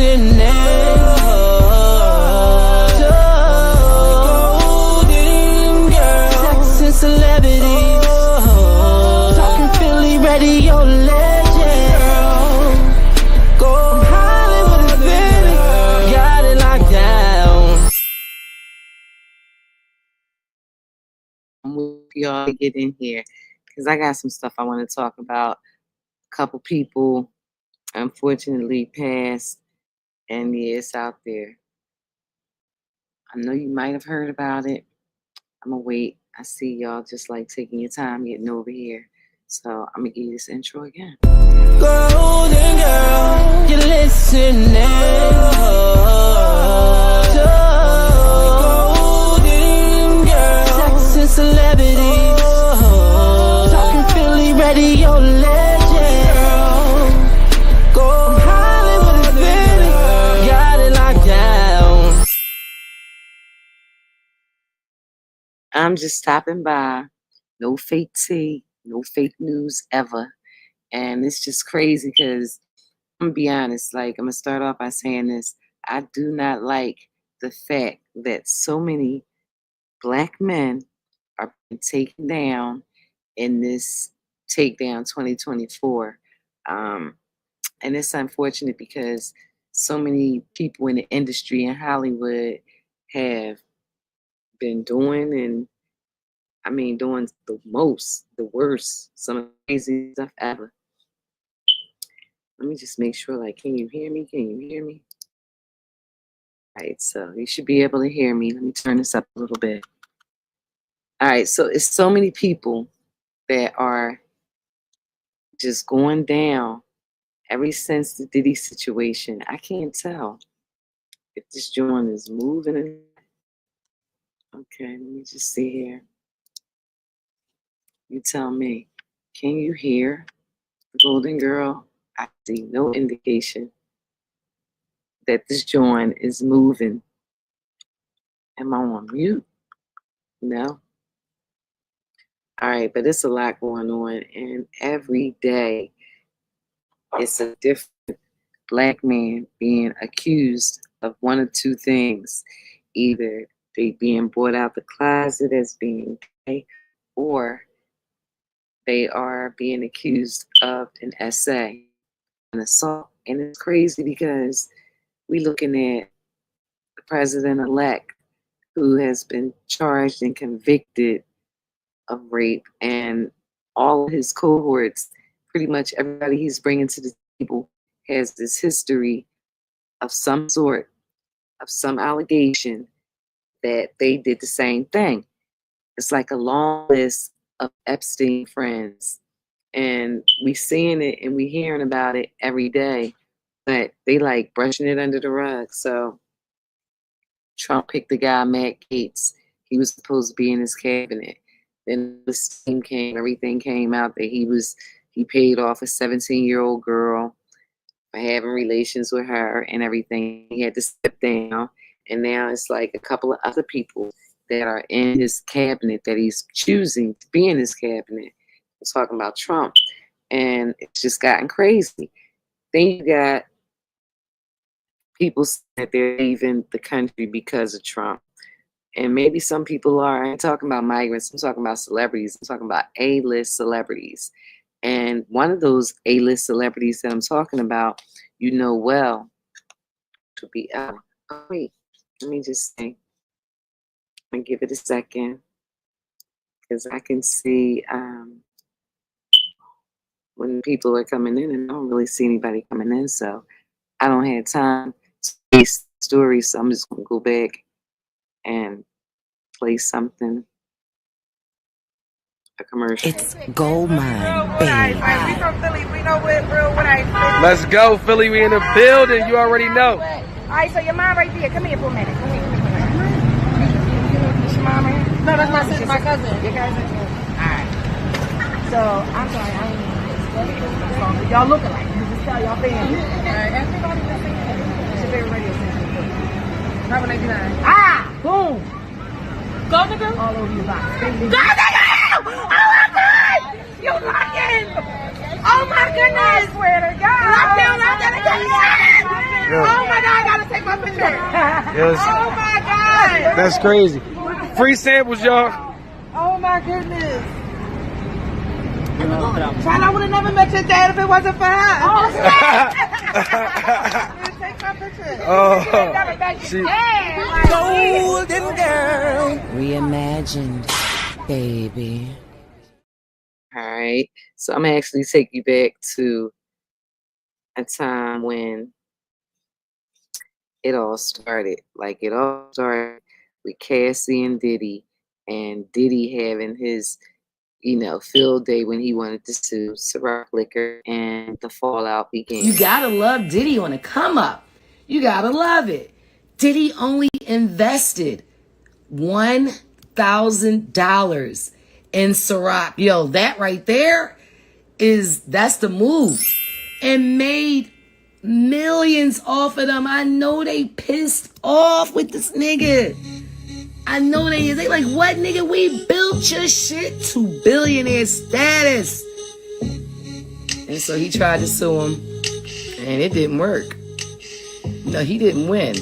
listening to Golden Girl, Texas celebrities, talking Philly radio legend. Go Hollywood is Philly, got it locked down. I'm with y'all to get in here because I got some stuff I want to talk about. A couple people unfortunately passed, and yeah, it's out there. I know you might have heard about it. I'm gonna wait. I see y'all just like taking your time getting over here. So I'm gonna give you this intro again. Golden Girl, you're listening to Golden Girl, Texas celebrities, talking Philly radio legend. Go Hollywood is Philly, got it locked down. I'm just stopping by. No fake tea, no fake news ever. And it's just crazy because I'm gonna be honest, like I'm gonna start off by saying this. I do not like the fact that so many black men are being taken down in this takedown 2024. And it's unfortunate because so many people in the industry in Hollywood have been doing doing the worst, some of the crazy stuff ever. Let me just make sure, like, can you hear me? Can you hear me? All right, so you should be able to hear me. Let me turn this up a little bit. All right, so it's so many people that are just going down ever since the Diddy situation. I can't tell if this joint is moving. Okay, let me just see here. You tell me. Can you hear the Golden Girl? I see no indication that this joint is moving. Am I on mute? No. All right, but it's a lot going on, and every day it's a different black man being accused of one of two things. Either they being brought out the closet as being gay, or they are being accused of an SA, an assault. And it's crazy because we're looking at the president-elect who has been charged and convicted of rape, and all of his cohorts, pretty much everybody he's bringing to the table has this history of some sort, of some allegation that they did the same thing. It's like a long list of Epstein friends, and we seeing it and we hearing about it every day, but they like brushing it under the rug. So Trump picked the guy, Matt Gaetz. He was supposed to be in his cabinet. Then the steam came, everything came out that he paid off a 17-year-old girl for having relations with her and everything. He had to step down, and now it's like a couple of other people that are in his cabinet that he's choosing to be in his cabinet. I'm talking about Trump, and it's just gotten crazy. Then you got people saying that they're leaving the country because of Trump. And maybe some people are. I ain't talking about migrants. I'm talking about celebrities. I'm talking about A-list celebrities. And one of those A-list celebrities that I'm talking about, you know well, to be out. Oh, wait, let me just think. And give it a second, because I can see when people are coming in, and I don't really see anybody coming in, so I don't have time to face stories. So I'm just gonna go back and play something, a commercial. It's Gold Mine, baby. We from Philly. We know what real what I. Let's go, Philly. We in the building. You already know. All right, so your mom right there. Come here for a minute. Come here. Is your mom here? No, that's my sister, my cousin. Your cousin? All right. So I'm sorry. I ain't. Y'all look alike. You just tell y'all family. All right. Everybody just saying. It's your favorite radio station. Number 99. Ah! Boom! Golden Girl? All over your box. Golden Girl! Oh my God! You lying! Oh my goodness! I swear to God! Lockdown! Oh my Yes. Oh my God. That's crazy. Free samples, y'all. Oh my goodness. Child, I would have never met your dad if it wasn't for her. Oh, take my picture. Oh, she, Golden girl. Reimagined, baby. All right. So I'm gonna actually take you back to a time when it all started. Like it all started with Cassie and Diddy having his, field day when he wanted to sue Ciroc Liquor, and the fallout began. You gotta love Diddy on a come up. You gotta love it. Diddy only invested $1,000 in Ciroc. Yo, that right there that's the move. And made millions off of them. I know they pissed off with this nigga. I know they is. They like, what, nigga? We built your shit to billionaire status. And so he tried to sue him, and it didn't work. No, he didn't win.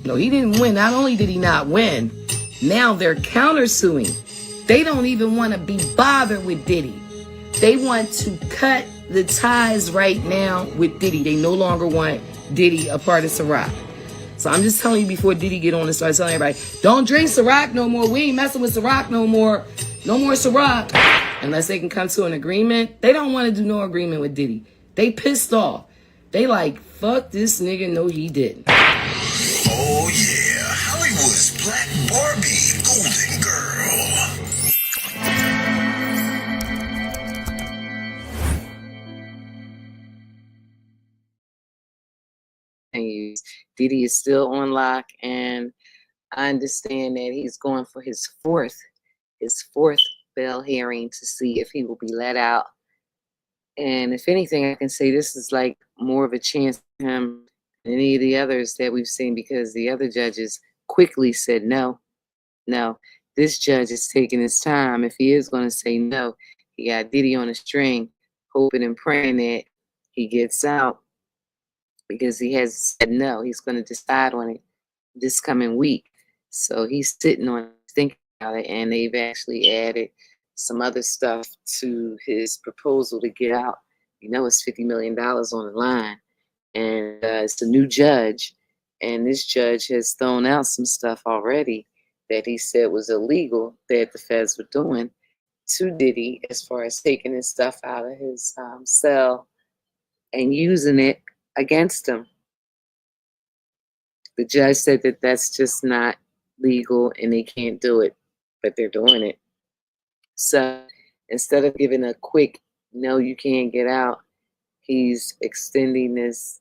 No, he didn't win. Not only did he not win, now they're countersuing. They don't even want to be bothered with Diddy. They want to cut the ties right now with Diddy. They no longer want Diddy a part of Ciroc. So I'm just telling you before Diddy get on and start telling everybody, don't drink Ciroc no more. We ain't messing with Ciroc no more. No more Ciroc. Unless they can come to an agreement. They don't want to do no agreement with Diddy. They pissed off. They like, fuck this nigga. No, he didn't. Oh yeah, Hollywood's Black Barbie Golden Girl. Diddy is still on lock, and I understand that he's going for his fourth bail hearing to see if he will be let out. And if anything, I can say this is like more of a chance for him than any of the others that we've seen, because the other judges quickly said no. This judge is taking his time. If he is going to say no, he got Diddy on a string, hoping and praying that he gets out, because he has said no. He's going to decide on it this coming week. So he's sitting on thinking about it, and they've actually added some other stuff to his proposal to get out. It's $50 million on the line, and it's a new judge, and this judge has thrown out some stuff already that he said was illegal that the feds were doing to Diddy, as far as taking his stuff out of his cell and using it against him. The judge said that that's just not legal and they can't do it, but they're doing it. So instead of giving a quick, no, you can't get out, he's extending this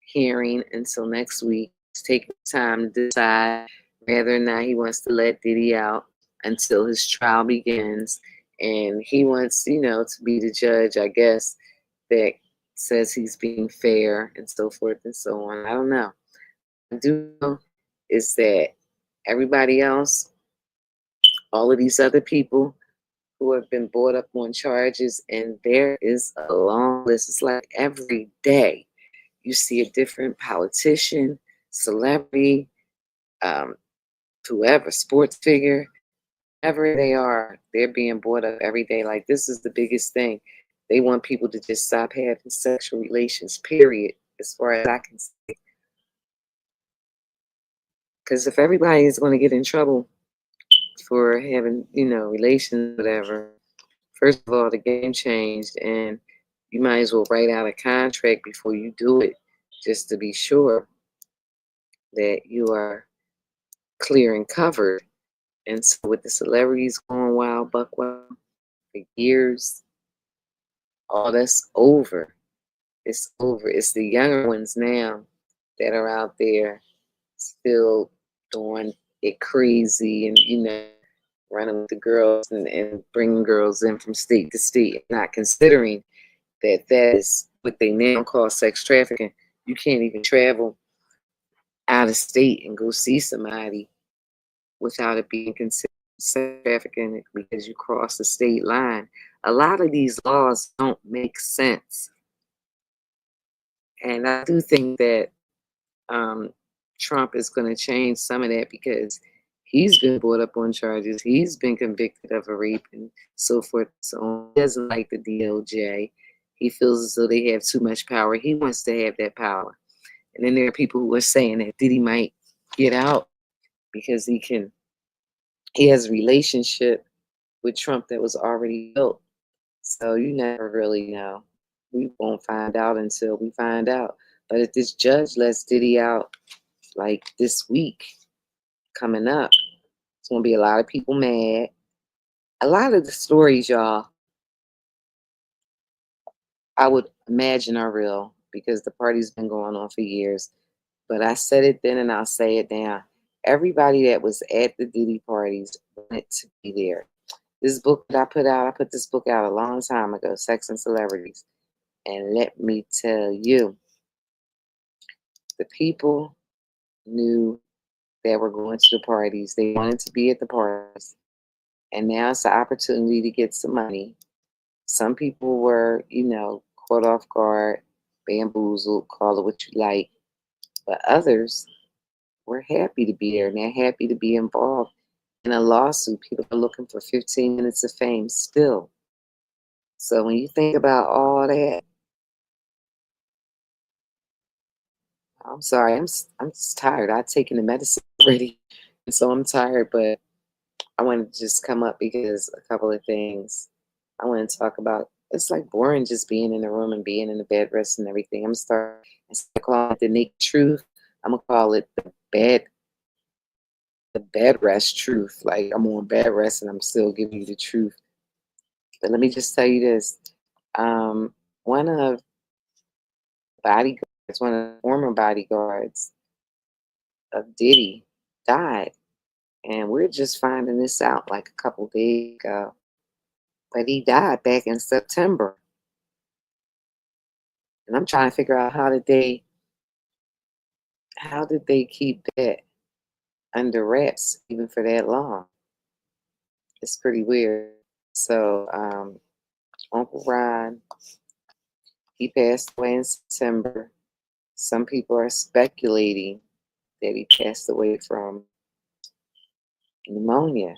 hearing until next week. He's taking time to decide whether or not he wants to let Diddy out until his trial begins. And he wants, to be the judge, I guess, that says he's being fair and so forth and so on. I don't know. I do know is that everybody else, all of these other people who have been brought up on charges, and there is a long list. It's like every day you see a different politician, celebrity, whoever, sports figure, whoever they are, they're being brought up every day. Like, this is the biggest thing. They want people to just stop having sexual relations, period, as far as I can see. Because if everybody is going to get in trouble for having, relations, whatever, first of all, the game changed, and you might as well write out a contract before you do it, just to be sure that you are clear and covered. And so with the celebrities going wild, buck wild for years, all that's over. It's over. It's the younger ones now that are out there still doing it crazy and, running with the girls and bringing girls in from state to state, not considering that that is what they now call sex trafficking. You can't even travel out of state and go see somebody without it being considered sex trafficking because you cross the state line. A lot of these laws don't make sense. And I do think that Trump is going to change some of that because he's been brought up on charges. He's been convicted of a rape and so forth. So he doesn't like the DOJ. He feels as though they have too much power. He wants to have that power. And then there are people who are saying that Diddy might get out because he has a relationship with Trump that was already built. So you never really know. We won't find out until we find out. But if this judge lets Diddy out like this week coming up, it's going to be a lot of people mad. A lot of the stories, y'all, I would imagine are real because the party's been going on for years. But I said it then and I'll say it now. Everybody that was at the Diddy parties wanted to be there. This book that I put this book out a long time ago, Sex and Celebrities. And let me tell you, the people knew that were going to the parties. They wanted to be at the parties. And now it's the opportunity to get some money. Some people were, caught off guard, bamboozled, call it what you like. But others were happy to be there, and they're happy to be involved in a lawsuit. People are looking for 15 minutes of fame still. So when you think about all that, I'm sorry, I'm just tired. I've taken the medicine already, and so I'm tired. But I wanted to just come up because a couple of things I want to talk about. It's like boring just being in the room and being in the bed rest and everything. I'm starting instead of calling it the naked truth, I'm gonna call it the bed rest truth. Like I'm on bed rest and I'm still giving you the truth. But let me just tell you this: one of the former bodyguards of Diddy died, and we're just finding this out like a couple days ago. But he died back in September. And I'm trying to figure out how did they keep that under wraps even for that long? It's pretty weird. So Uncle Ron, he passed away in September. Some people are speculating that he passed away from pneumonia.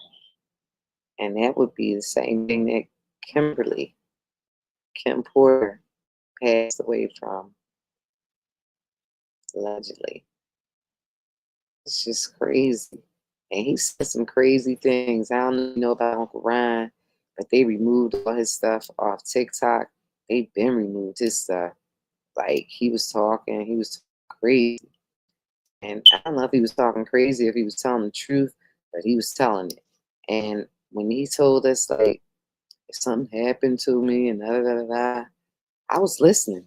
And that would be the same thing that Kim Porter passed away from, allegedly. It's just crazy. And he said some crazy things. I don't know about Uncle Ryan, but they removed all his stuff off TikTok. They've been removed his stuff. Like he was talking crazy. And I don't know if he was talking crazy, if he was telling the truth, but he was telling it. And when he told us, like, if something happened to me and I was listening.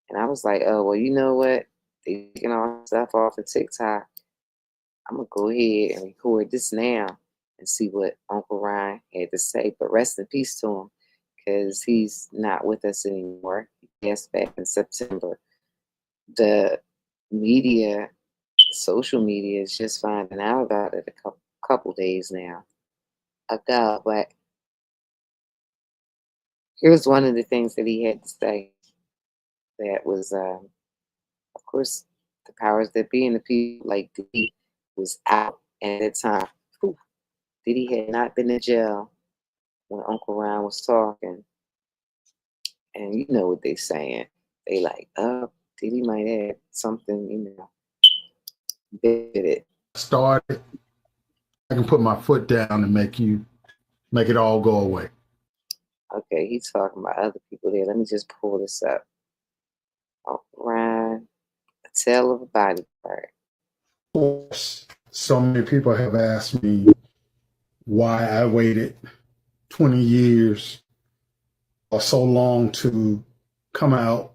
And I was like, oh, well, you know what? They taking all stuff off of TikTok. I'm going to go ahead and record this now and see what Uncle Ryan had to say. But rest in peace to him because he's not with us anymore. He passed back in September. The media, social media is just finding out about it a couple days now ago. But here's one of the things that he had to say that was, of course, the powers that be and the people like Diddy was out at that time. Whew. Diddy had not been in jail when Uncle Ryan was talking. And you know what they saying. They like, Diddy might have something, bit it. Started, I can put my foot down and make it all go away. Okay, he's talking about other people there. Let me just pull this up. Uncle Ryan, A Tale of a Bodyguard. Of course, so many people have asked me why I waited 20 years or so long to come out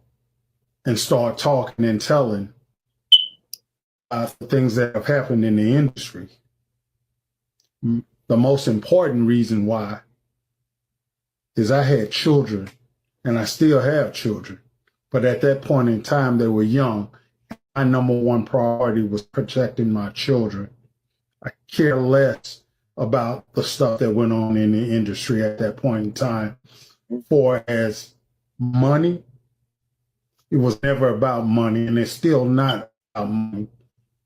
and start talking and telling the things that have happened in the industry. The most important reason why is I had children, and I still have children. But at that point in time, they were young. My number one priority was protecting my children. I care less about the stuff that went on in the industry at that point in time. For as money, it was never about money, and it's still not about money.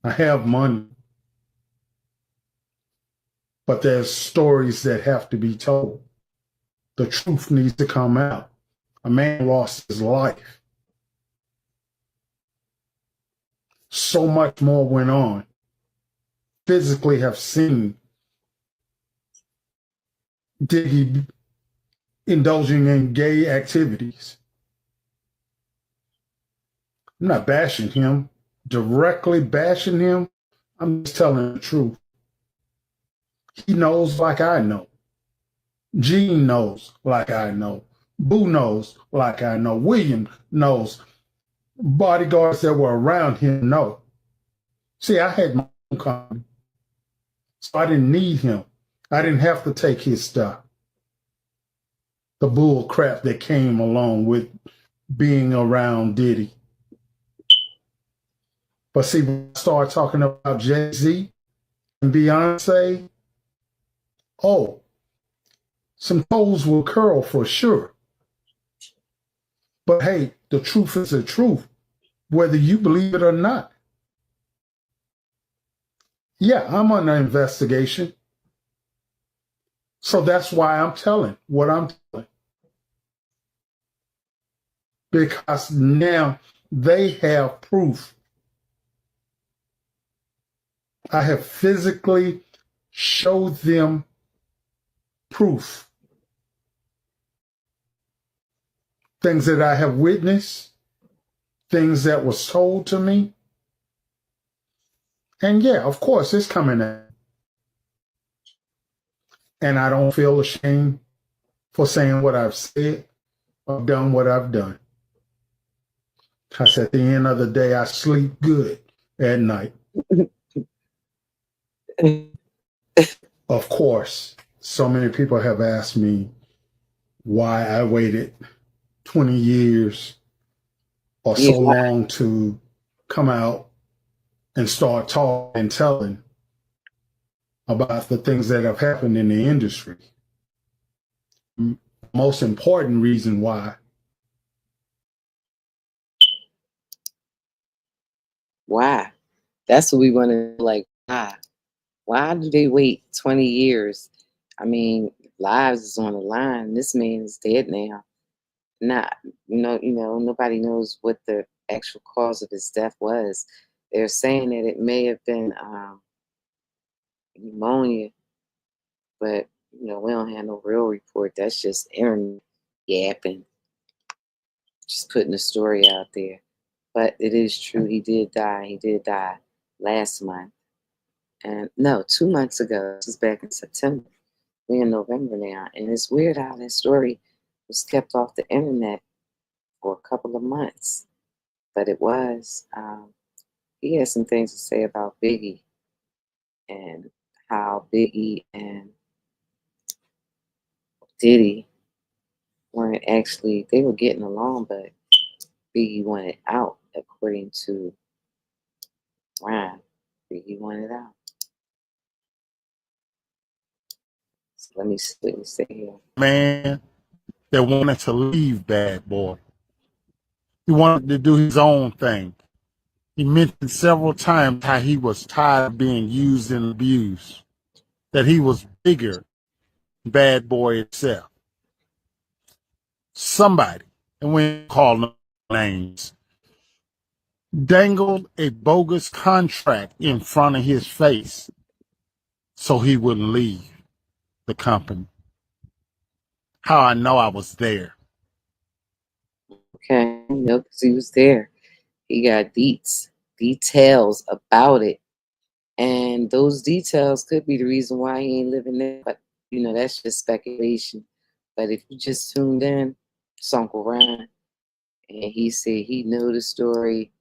I have money. But there's stories that have to be told. The truth needs to come out. A man lost his life. So much more went on. Physically have seen Diddy indulging in gay activities. I'm not bashing him, directly bashing him. I'm just telling the truth. He knows like I know. Gene knows like I know. Boo knows like I know. William knows. Bodyguards that were around him know. See, I had my own company, so I didn't need him. I didn't have to take his stuff. The bull crap that came along with being around Diddy. But see, when I start talking about Jay-Z and Beyonce, oh, some toes will curl for sure. But hey, the truth is the truth, whether you believe it or not. Yeah, I'm under investigation. So that's why I'm telling what I'm telling. Because now they have proof. I have physically showed them proof. Things that I have witnessed, things that was told to me. And yeah, of course, it's coming out. And I don't feel ashamed for saying what I've said or done what I've done. Because at the end of the day, I sleep good at night. Of course, so many people have asked me why I waited 20 years or so long to come out and start talking and telling about the things that have happened in the industry. Most important reason why. Why? That's what we want to like. Why? Why do they wait 20 years? I mean, lives is on the line. This man is dead now. Not, nobody knows what the actual cause of his death was. They're saying that it may have been pneumonia, but we don't have no real report. That's just internet yapping, just putting a story out there. But it is true, he did die. He did die last month. And no, 2 months ago. This is back in September. We're in November now. And it's weird how that story was kept off the internet for a couple of months. But it was. He had some things to say about Biggie and how Biggie and Diddy weren't actually, they were getting along, but Biggie wanted out, according to Ryan. Biggie wanted out. So let me see what you say here. Man that wanted to leave Bad Boy. He wanted to do his own thing. He mentioned several times how he was tired of being used and abused, that he was bigger than Bad Boy itself. Somebody, and we ain't call no names, dangled a bogus contract in front of his face so he wouldn't leave the company. How I know I was there. Okay, because he was there. He got details about it. And those details could be the reason why he ain't living there. But, that's just speculation. But if you just tuned in, it's Uncle Ryan. And he said he knew the story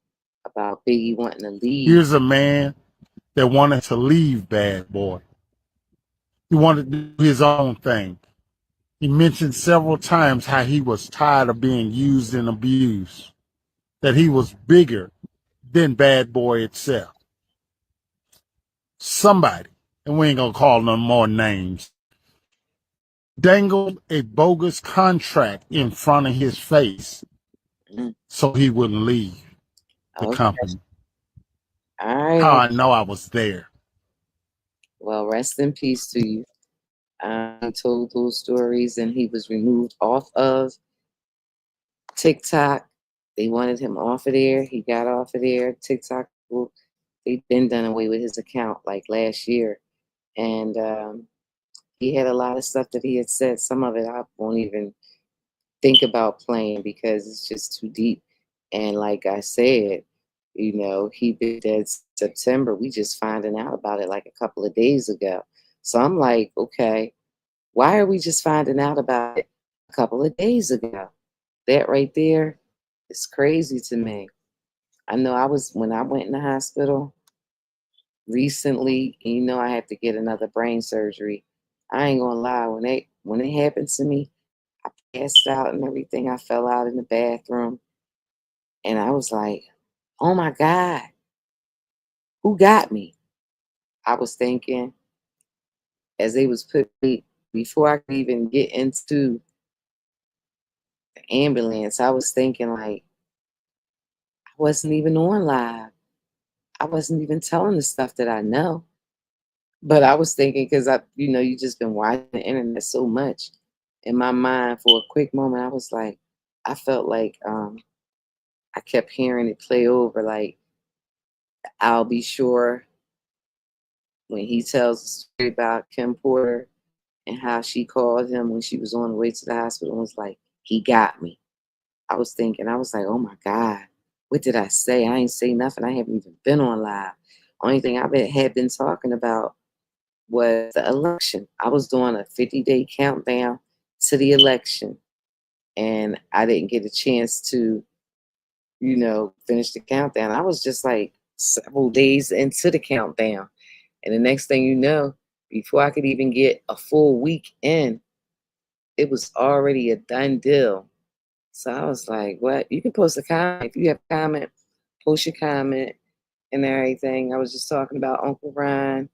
about Biggie wanting to leave. Here's a man that wanted to leave Bad Boy. He wanted to do his own thing. He mentioned several times how he was tired of being used and abused, that he was bigger than Bad Boy itself. Somebody, and we ain't gonna call no more names, dangled a bogus contract in front of his face so he wouldn't leave the company. All right. How I know I was there. Well, rest in peace to you. He told those stories and he was removed off of TikTok. They wanted him off of there. He got off of there. TikTok, they've been done away with his account like last year. And he had a lot of stuff that he had said. Some of it I won't even think about playing because it's just too deep. And like I said, you know, he been dead September. We just finding out about it like a couple of days ago. So I'm like, okay, why are we just finding out about it a couple of days ago? That right there is crazy to me. I know when I went in the hospital recently, you know, I had to get another brain surgery. I ain't gonna lie, when it happened to me, I passed out and everything. I fell out in the bathroom and I was like, oh my God, who got me? I was thinking as they was putting me, before I could even get into the ambulance, I was thinking like, I wasn't even on live. I wasn't even telling the stuff that I know. But I was thinking, because you just been watching the internet so much. In my mind, for a quick moment, I was like, I felt like I kept hearing it play over, like, I'll be sure when he tells the story about Kim Porter and how she called him when she was on the way to the hospital and was like, he got me. I was thinking, I was like, oh my God, what did I say? I ain't say nothing. I haven't even been on live. Only thing had been talking about was the election. I was doing a 50-day countdown to the election, and I didn't get a chance to, finish the countdown. I was just like several days into the countdown. And the next thing you know, before I could even get a full week in, it was already a done deal. So I was like, what? You can post a comment. If you have a comment, post your comment and everything. I was just talking about Uncle Ron.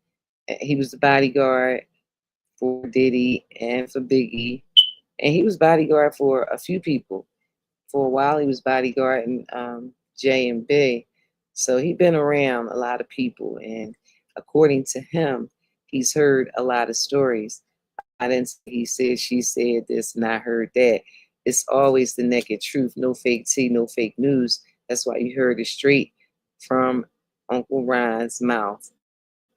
He was the bodyguard for Diddy and for Biggie. And he was bodyguard for a few people. For a while, he was bodyguarding J and B. So he'd been around a lot of people. And according to him, he's heard a lot of stories. I didn't say he said, she said this, and I heard that. It's always the naked truth. No fake tea, no fake news. That's why you heard it straight from Uncle Ron's mouth.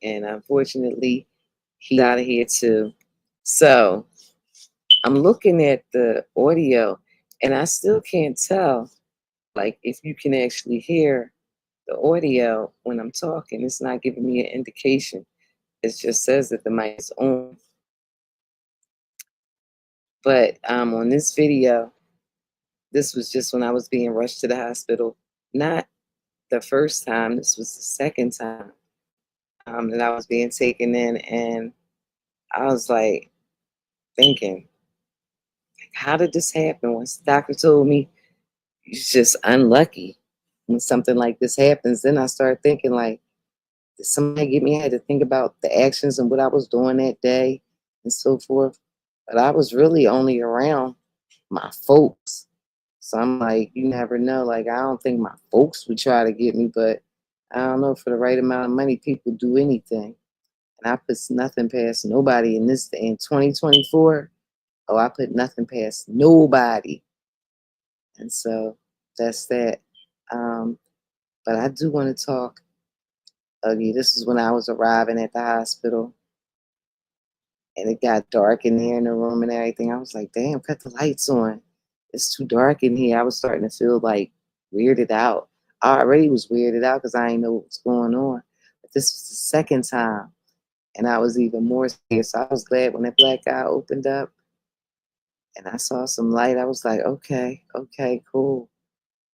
And unfortunately, he's out of here too. So I'm looking at the audio and I still can't tell, like, if you can actually hear the audio when I'm talking. It's not giving me an indication. It just says that the mic is on. But on this video, this was just when I was being rushed to the hospital. Not the first time, this was the second time that I was being taken in. And I was like thinking, how did this happen? Once the doctor told me, it's just unlucky when something like this happens. Then I started thinking, like, did somebody get me? I had to think about the actions and what I was doing that day and so forth. But I was really only around my folks. So I'm like, you never know. Like, I don't think my folks would try to get me, but I don't know, for the right amount of money, people do anything. And I put nothing past nobody in 2024. Oh, I put nothing past nobody. And so that's that. But I do want to talk. This is when I was arriving at the hospital and it got dark in there in the room and everything. I was like, damn, cut the lights on. It's too dark in here. I was starting to feel like weirded out. I already was weirded out because I didn't know what was going on. But this was the second time and I was even more scared. So I was glad when that black guy opened up and I saw some light. I was like, okay, cool.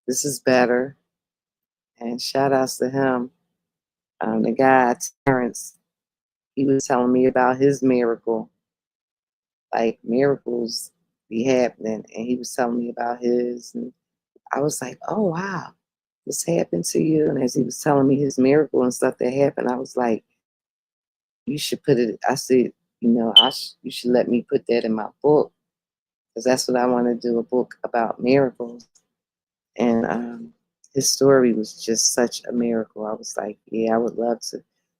This is better. And shout outs to him. The guy, Terrence, he was telling me about his miracle. Like, miracles be happening. And he was telling me about his. And I was like, oh, wow, this happened to you. And as he was telling me his miracle and stuff that happened, I was like, you should put it. I said, you should let me put that in my book. Because that's what I want to do, a book about miracles. And his story was just such a miracle. I was like, yeah, I would love to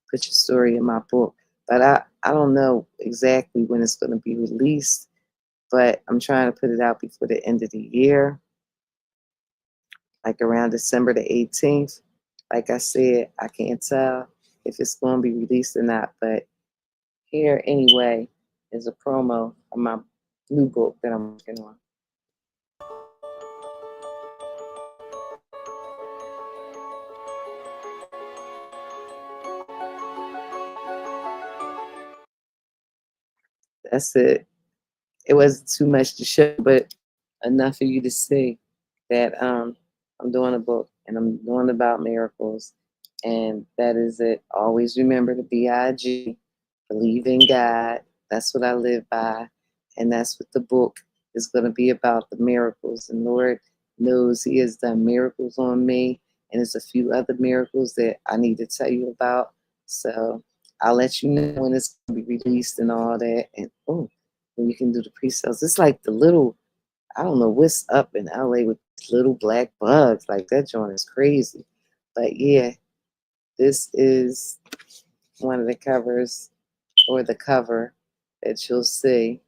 put your story in my book. But I don't know exactly when it's going to be released, but I'm trying to put it out before the end of the year, like around December the 18th. Like I said, I can't tell if it's going to be released or not, but here anyway is a promo of my new book that I'm working on. That's it. It wasn't too much to show, but enough for you to see that I'm doing a book and I'm doing about miracles, and that is it. Always remember the BIG, believe in God. That's what I live by, and that's what the book is going to be about, the miracles. And Lord knows He has done miracles on me, and there's a few other miracles that I need to tell you about. So I'll let you know when it's going to be released and all that. And when you can do the pre-sales. It's like the little, I don't know what's up in LA with little black bugs. Like that joint is crazy. But yeah, this is one of the covers or the cover that you'll see.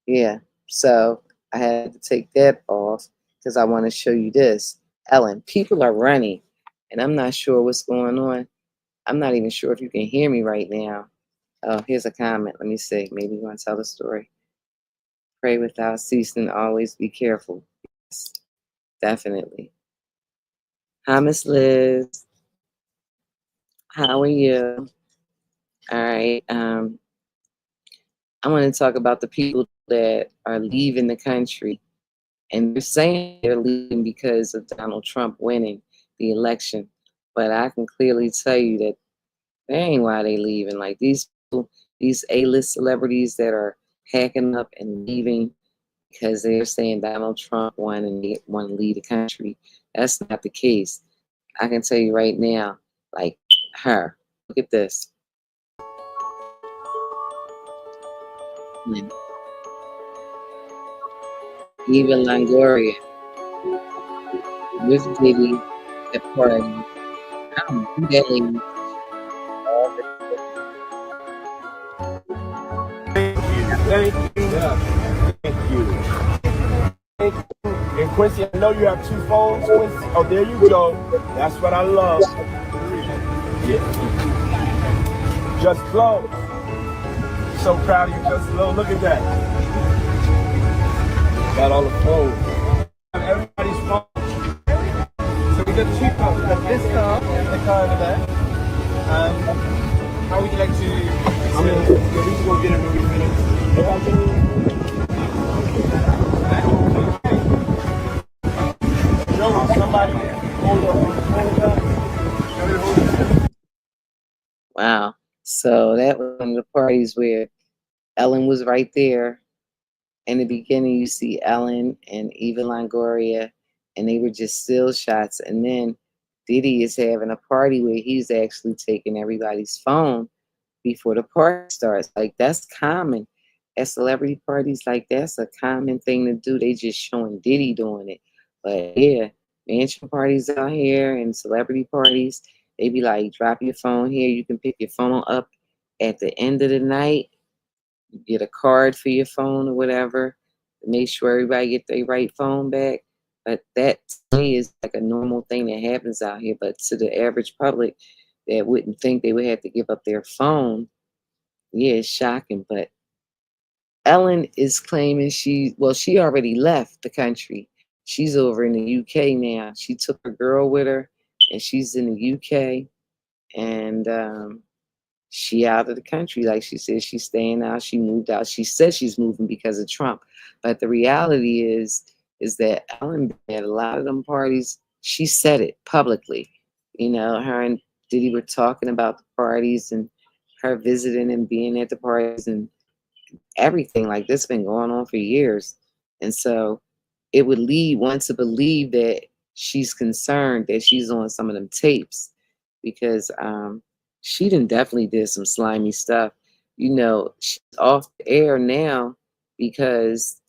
Yeah, so I had to take that off because I want to show you this. Ellen, people are running and I'm not sure what's going on. I'm not even sure if you can hear me right now. Oh, here's a comment. Let me see. Maybe you want to tell the story. Pray without ceasing. Always be careful. Yes, definitely. Hi, Miss Liz. How are you? All right. I want to talk about the people that are leaving the country. And they're saying they're leaving because of Donald Trump winning the election. But I can clearly tell you that that ain't why they leaving. Like these people, these A-list celebrities that are packing up and leaving because they're saying Donald Trump won and they want to lead the country. That's not the case. I can tell you right now, like her. Look at this. Eva Longoria with Diddy at party. I don't know who that lady. Thank you. Thank you. And Quincy, I know you have two phones, Quincy. Oh, there you go. That's what I love. Yeah. Just close. So proud of you, Just Low. Look at that. Got all the phones. Everybody's phone. So we got two phones. We got this car and the car in the back. How would you like to? I mean, we can go get it in a minute. Wow. So that was one of the parties where Ellen was right there. In the beginning, you see Ellen and Eva Longoria, and they were just still shots. And then Diddy is having a party where he's actually taking everybody's phone before the party starts. Like that's common at celebrity parties. Like that's a common thing to do. They just showing Diddy doing it. But yeah, mansion parties out here and celebrity parties, they be like, drop your phone here. You can pick your phone up at the end of the night. You get a card for your phone or whatever. Make sure everybody get their right phone back. But that to me is like a normal thing that happens out here. But to the average public that wouldn't think they would have to give up their phone, yeah, it's shocking. But Ellen is claiming she already left the country. She's over in the UK now. She took her girl with her, and she's in the UK, and she out of the country. Like she said, she's staying out. She moved out. She said she's moving because of Trump, but the reality is that Ellen at a lot of them parties. She said it publicly. You know, her and Diddy were talking about the parties and her visiting and being at the parties and everything. Like this been going on for years, and so it would lead one to believe that she's concerned that she's on some of them tapes because she done definitely did some slimy stuff. You know, she's off the air now because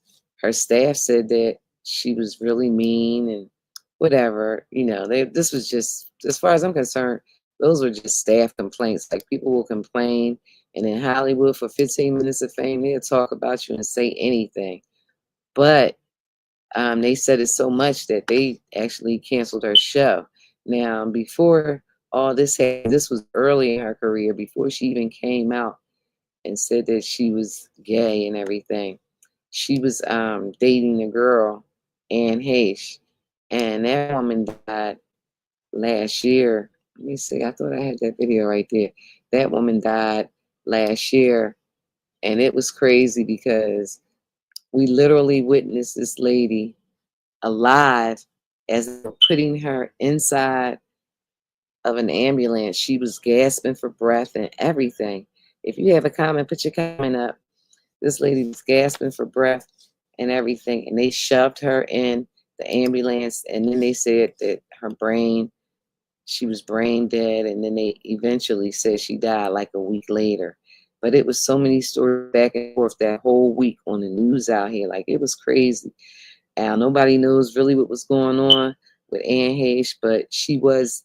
her staff said that she was really mean and whatever. You know, this was just, as far as I'm concerned, those were just staff complaints. Like, people will complain, and in Hollywood for 15 minutes of fame, they'll talk about you and say anything. But they said it so much that they actually canceled her show. Now, before all this happened, this was early in her career, before she even came out and said that she was gay and everything. She was dating a girl, Anne Heche, and that woman died last year. Let me see, I thought I had that video right there. That woman died last year, and it was crazy because we literally witnessed this lady alive as they were putting her inside of an ambulance. She was gasping for breath and everything. If you have a comment, put your comment up. This lady was gasping for breath and everything, and they shoved her in the ambulance, and then they said that she was brain dead, and then they eventually said she died like a week later. But it was so many stories back and forth that whole week on the news out here. Like, it was crazy. Nobody knows really what was going on with Anne Heche, but she was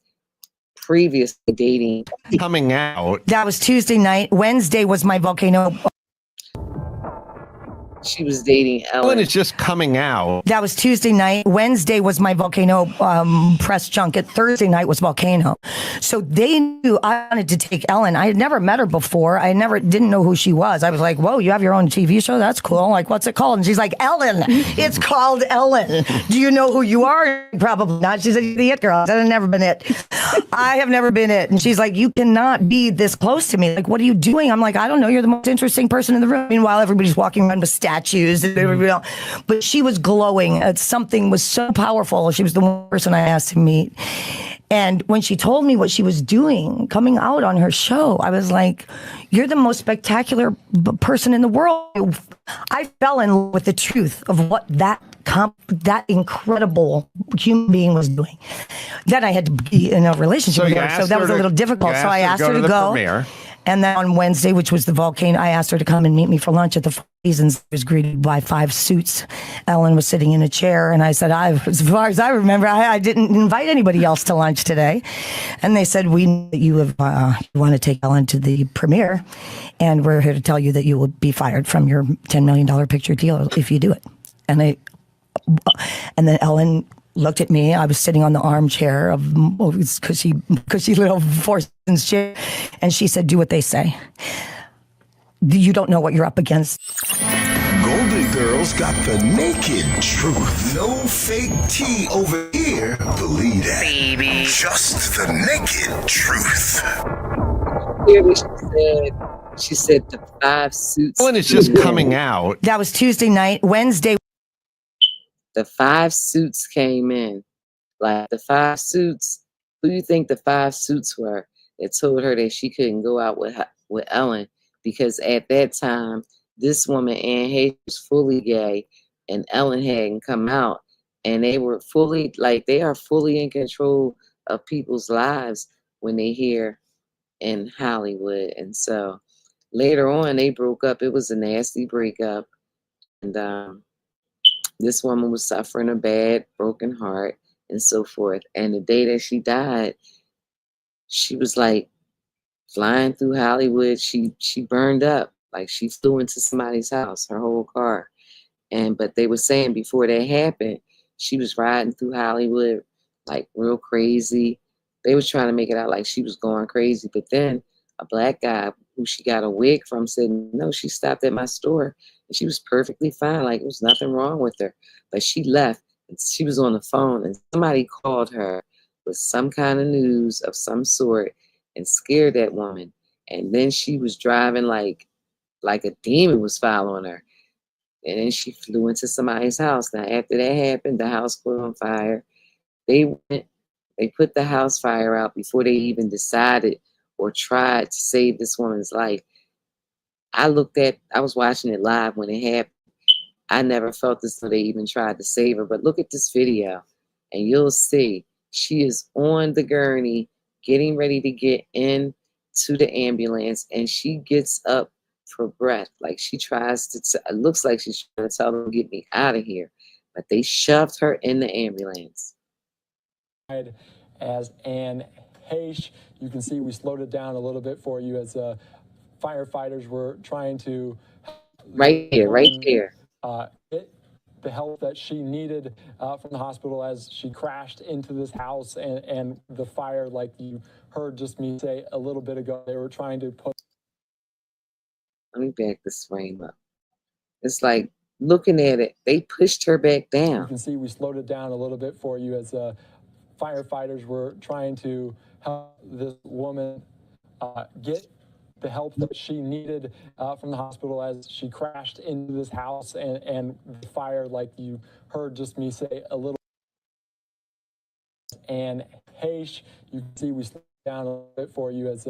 previously dating. Coming out. That was Tuesday night. Wednesday was my volcano. She was dating Ellen. Ellen is just coming out. That was Tuesday night. Wednesday was my volcano press junket. Thursday night was volcano. So they knew I wanted to take Ellen. I had never met her before. Didn't know who she was. I was like, whoa, you have your own TV show? That's cool. Like, what's it called? And she's like, Ellen. It's called Ellen. Do you know who you are? Probably not. She's the it girl. I've never been it. I have never been it. And she's like, you cannot be this close to me. Like, what are you doing? I'm like, I don't know. You're the most interesting person in the room. Meanwhile, everybody's walking around with statues. But she was glowing. Something was so powerful. She was the one person I asked to meet. And when she told me what she was doing, coming out on her show, I was like, you're the most spectacular person in the world. I fell in love with the truth of what that incredible human being was doing. Then I had to be in a relationship with her, so that was a little difficult. So I asked her to go. Premiere. And then on Wednesday, which was the volcano, I asked her to come and meet me for lunch at the Four Seasons. I was greeted by 5 suits. Ellen was sitting in a chair, and I said, as far as I remember, I didn't invite anybody else to lunch today. And they said, we know that you want to take Ellen to the premiere, and we're here to tell you that you will be fired from your $10 million picture deal if you do it. And then Ellen looked at me. I was sitting on the armchair because she lit a Four Seasons chair, and she said, "Do what they say. You don't know what you're up against." Golden Girls got the naked truth. No fake tea over here. Believe that. Baby. Just the naked truth. She said the 5 suits. Ellen is just coming out. That was Tuesday night. Wednesday. The 5 suits came in. Like, the 5 suits, who do you think the 5 suits were that told her that she couldn't go out with Ellen? Because at that time, this woman, Anne Heche, was fully gay, and Ellen hadn't come out. And they were they are fully in control of people's lives when they hear in Hollywood. And so later on, they broke up. It was a nasty breakup. And this woman was suffering a bad, broken heart and so forth. And the day that she died, she was like flying through Hollywood. She burned up. Like, she flew into somebody's house, her whole car. But they were saying before that happened, she was riding through Hollywood like real crazy. They was trying to make it out like she was going crazy. But then a black guy who she got a wig from said, no, she stopped at my store. And she was perfectly fine. Like, there was nothing wrong with her. But she left. And she was on the phone, and somebody called her with some kind of news of some sort and scared that woman. And then she was driving like a demon was following her. And then she flew into somebody's house. Now, after that happened, the house caught on fire. They put the house fire out before they even decided or tried to save this woman's life. I was watching it live when it happened. I never felt this till they even tried to save her. But look at this video, and you'll see she is on the gurney getting ready to get into the ambulance, and she gets up for breath. Like, she tries to, it looks like she's trying to tell them, get me out of here. but they shoved her in the ambulance. As Anne Heche, you can see we slowed it down a little bit for you as firefighters were trying to Right here. Get the help that she needed from the hospital as she crashed into this house, and the fire, like you heard just me say a little bit ago, they were trying to put. Let me back this frame up. It's like looking at it, they pushed her back down. You can see we slowed it down a little bit for you as firefighters were trying to help this woman get the help that she needed from the hospital as she crashed into this house, and the fire, like you heard just me say a little. And Heche, you can see we slowed down a little bit for you as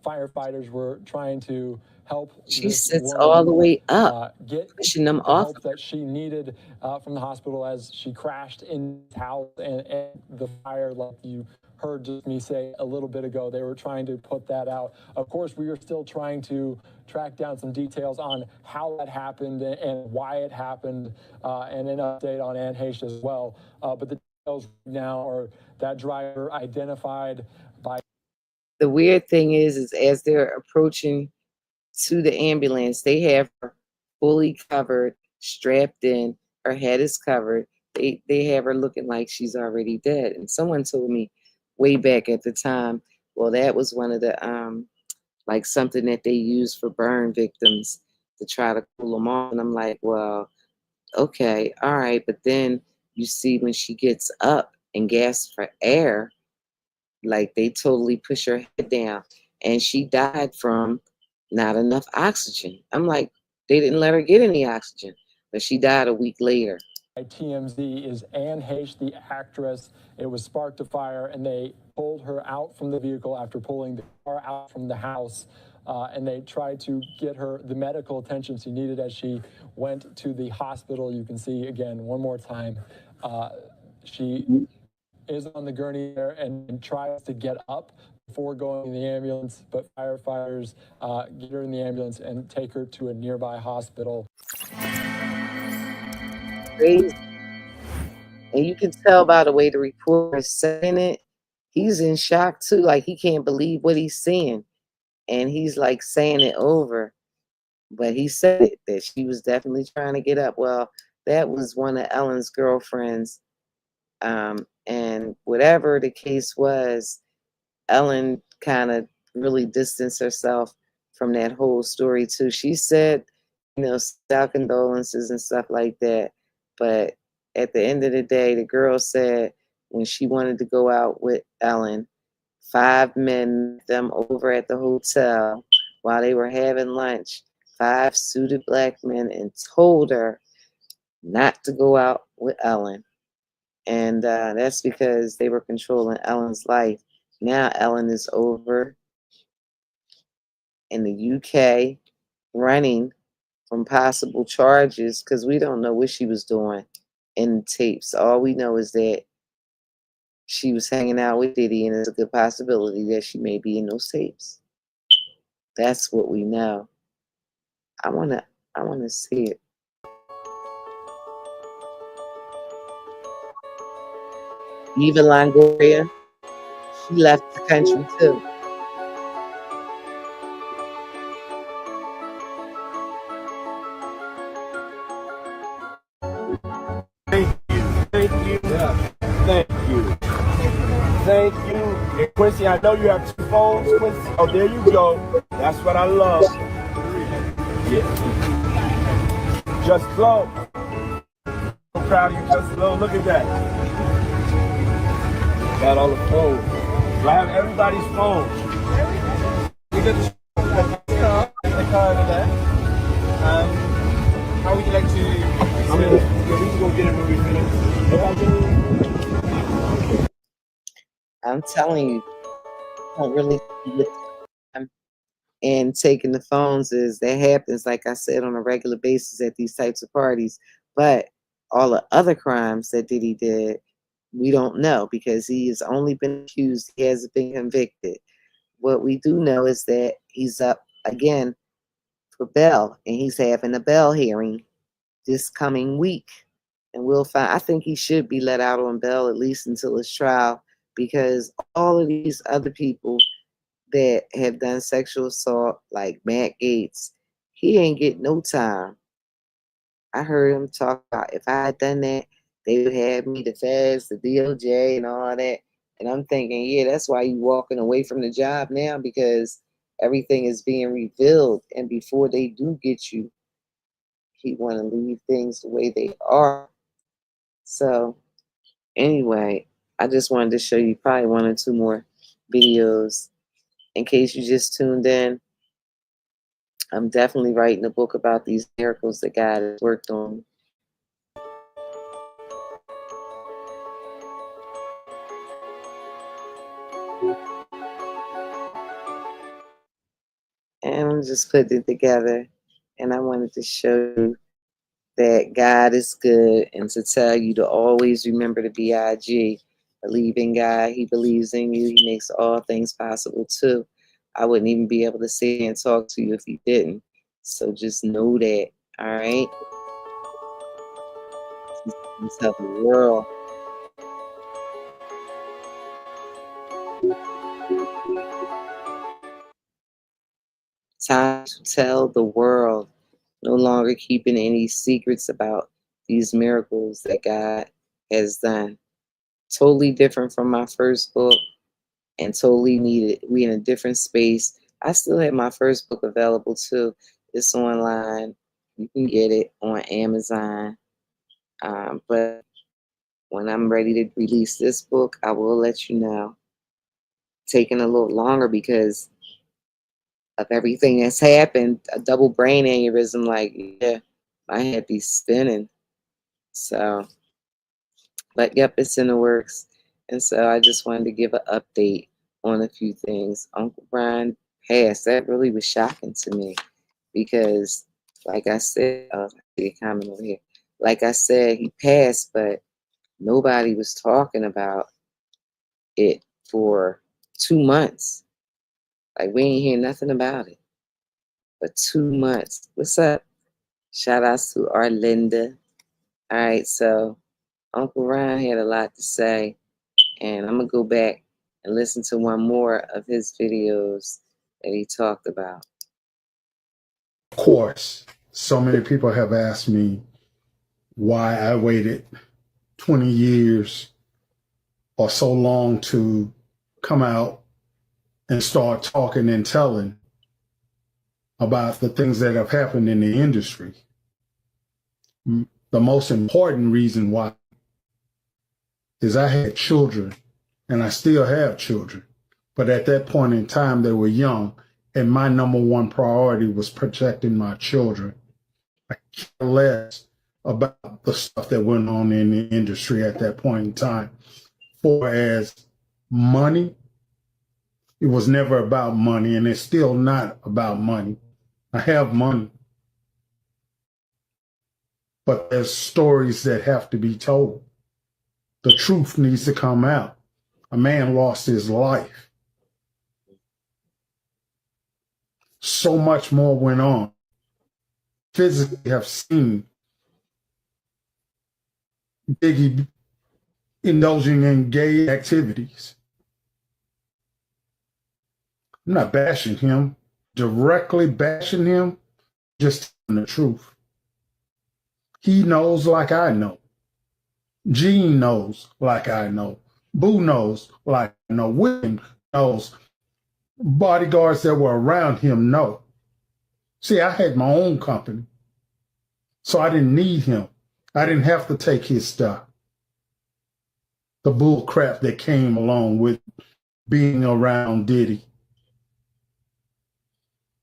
firefighters were trying to help. She sits all the way up, pushing them off. Help that she needed from the hospital as she crashed in the house, and the fire, like you heard just me say a little bit ago, they were trying to put that out. Of course, we are still trying to track down some details on how that happened and why it happened, and an update on Anne Heche as well. But the details now are that driver identified by. The weird thing is as they're approaching to the ambulance, they have her fully covered, strapped in, her head is covered. They have her looking like she's already dead. And someone told me way back at the time, well, that was one of the like something that they use for burn victims to try to cool them off. And I'm like, well, okay, all right. But then you see when she gets up and gasps for air, like they totally push her head down, and she died from not enough oxygen. I'm like, they didn't let her get any oxygen, but she died a week later. TMZ is Anne Heche, the actress. It was sparked a fire, and they pulled her out from the vehicle after pulling the car out from the house, and they tried to get her the medical attention she needed as she went to the hospital. You can see again one more time, she is on the gurney there and tries to get up before going in the ambulance, but firefighters get her in the ambulance and take her to a nearby hospital. Crazy. And you can tell by the way the reporter is saying it, he's in shock too. Like he can't believe what he's seeing. And he's like saying it over. But he said it, that she was definitely trying to get up. Well, that was one of Ellen's girlfriends. And whatever the case was, Ellen kind of really distanced herself from that whole story too. She said, style condolences and stuff like that. But at the end of the day, the girl said when she wanted to go out with Ellen, 5 men met them over at the hotel while they were having lunch. 5 suited black men, and told her not to go out with Ellen. And that's because they were controlling Ellen's life. Now Ellen is over in the UK running from possible charges because we don't know what she was doing in the tapes. All we know is that she was hanging out with Diddy, and there's a good possibility that she may be in those tapes. That's what we know. I wanna see it. Eva Longoria, she left the country too. Thank you. And Quincy, I know you have 2 phones, Quincy. Oh, there you go. That's what I love. Yeah. Just Flow. I'm proud of you, Just Flow. Look at that. Got all the phones. Do I have everybody's phone? We got the car today. How would you like to? We can go get it when we finish. I'm telling you, I don't really see the time in taking the phones is that happens, like I said, on a regular basis at these types of parties. But all the other crimes that Diddy did, we don't know because he has only been accused. He hasn't been convicted. What we do know is that he's up again for bail, and he's having a bail hearing this coming week. And we'll find, I think he should be let out on bail at least until his trial, because all of these other people that have done sexual assault, like Matt Gates, he ain't get no time. I heard him talk about, if I had done that, they would have me the feds, the DOJ, and all that. And I'm thinking, yeah, that's why you walking away from the job now, because everything is being revealed. And before they do get you, he want to leave things the way they are. So anyway, I just wanted to show you probably 1 or 2 more videos in case you just tuned in. I'm definitely writing a book about these miracles that God has worked on. And I'm just putting it together. And I wanted to show you that God is good, and to tell you to always remember the BIG. Believe in God. He believes in you. He makes all things possible too. I wouldn't even be able to sit here and talk to you if he didn't. So just know that, all right? Tell the world. Time to tell the world. No longer keeping any secrets about these miracles that God has done. Totally different from my first book, and totally needed. We in a different space. I still have my first book available too. It's online. You can get it on Amazon. But when I'm ready to release this book, I will let you know. Taking a little longer because of everything that's happened. A double brain aneurysm, like, yeah, my head be spinning. So, but yep, it's in the works. And so I just wanted to give an update on a few things. Uncle Brian passed. That really was shocking to me because, like I said, I see a comment over here. Like I said, he passed, but nobody was talking about it for 2 months. Like, we ain't hear nothing about it for 2 months. What's up? Shout outs to Arlinda. All right, so Uncle Ryan had a lot to say, and I'm going to go back and listen to one more of his videos that he talked about. Of course, so many people have asked me why I waited 20 years or so long to come out and start talking and telling about the things that have happened in the industry. The most important reason why is I had children, and I still have children, but at that point in time they were young, and my number one priority was protecting my children. I care less about the stuff that went on in the industry at that point in time. For as money, it was never about money, and it's still not about money. I have money, but there's stories that have to be told. The truth needs to come out. A man lost his life. So much more went on. Physically have seen Biggie indulging in gay activities. I'm not bashing him, directly bashing him, just telling the truth. He knows like I know. Gene knows like I know. Boo knows like I know. William knows. Bodyguards that were around him know. See, I had my own company, so I didn't need him. I didn't have to take his stuff. The bull crap that came along with being around Diddy.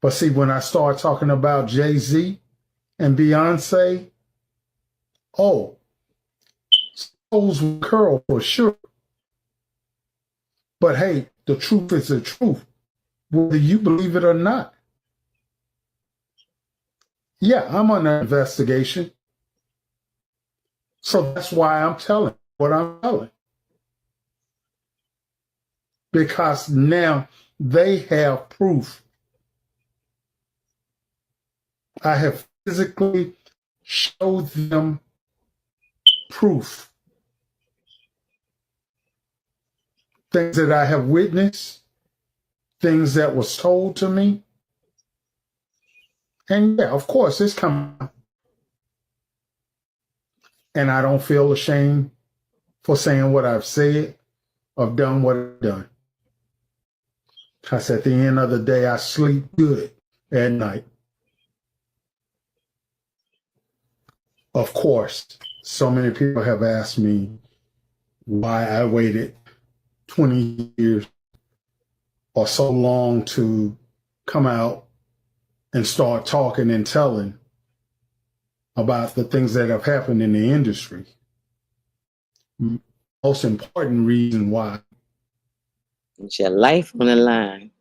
But see, when I start talking about Jay-Z and Beyonce, oh, souls will curl for sure. But hey, the truth is the truth, whether you believe it or not. Yeah, I'm under investigation. So that's why I'm telling what I'm telling. Because now they have proof. I have physically showed them proof. Things that I have witnessed, things that was told to me. And yeah, of course, it's coming out. And I don't feel ashamed for saying what I've said or done what I've done. Because at the end of the day, I sleep good at night. Of course, so many people have asked me why I waited 20 years or so long to come out and start talking and telling about the things that have happened in the industry. Most important reason why. It's your life on the line.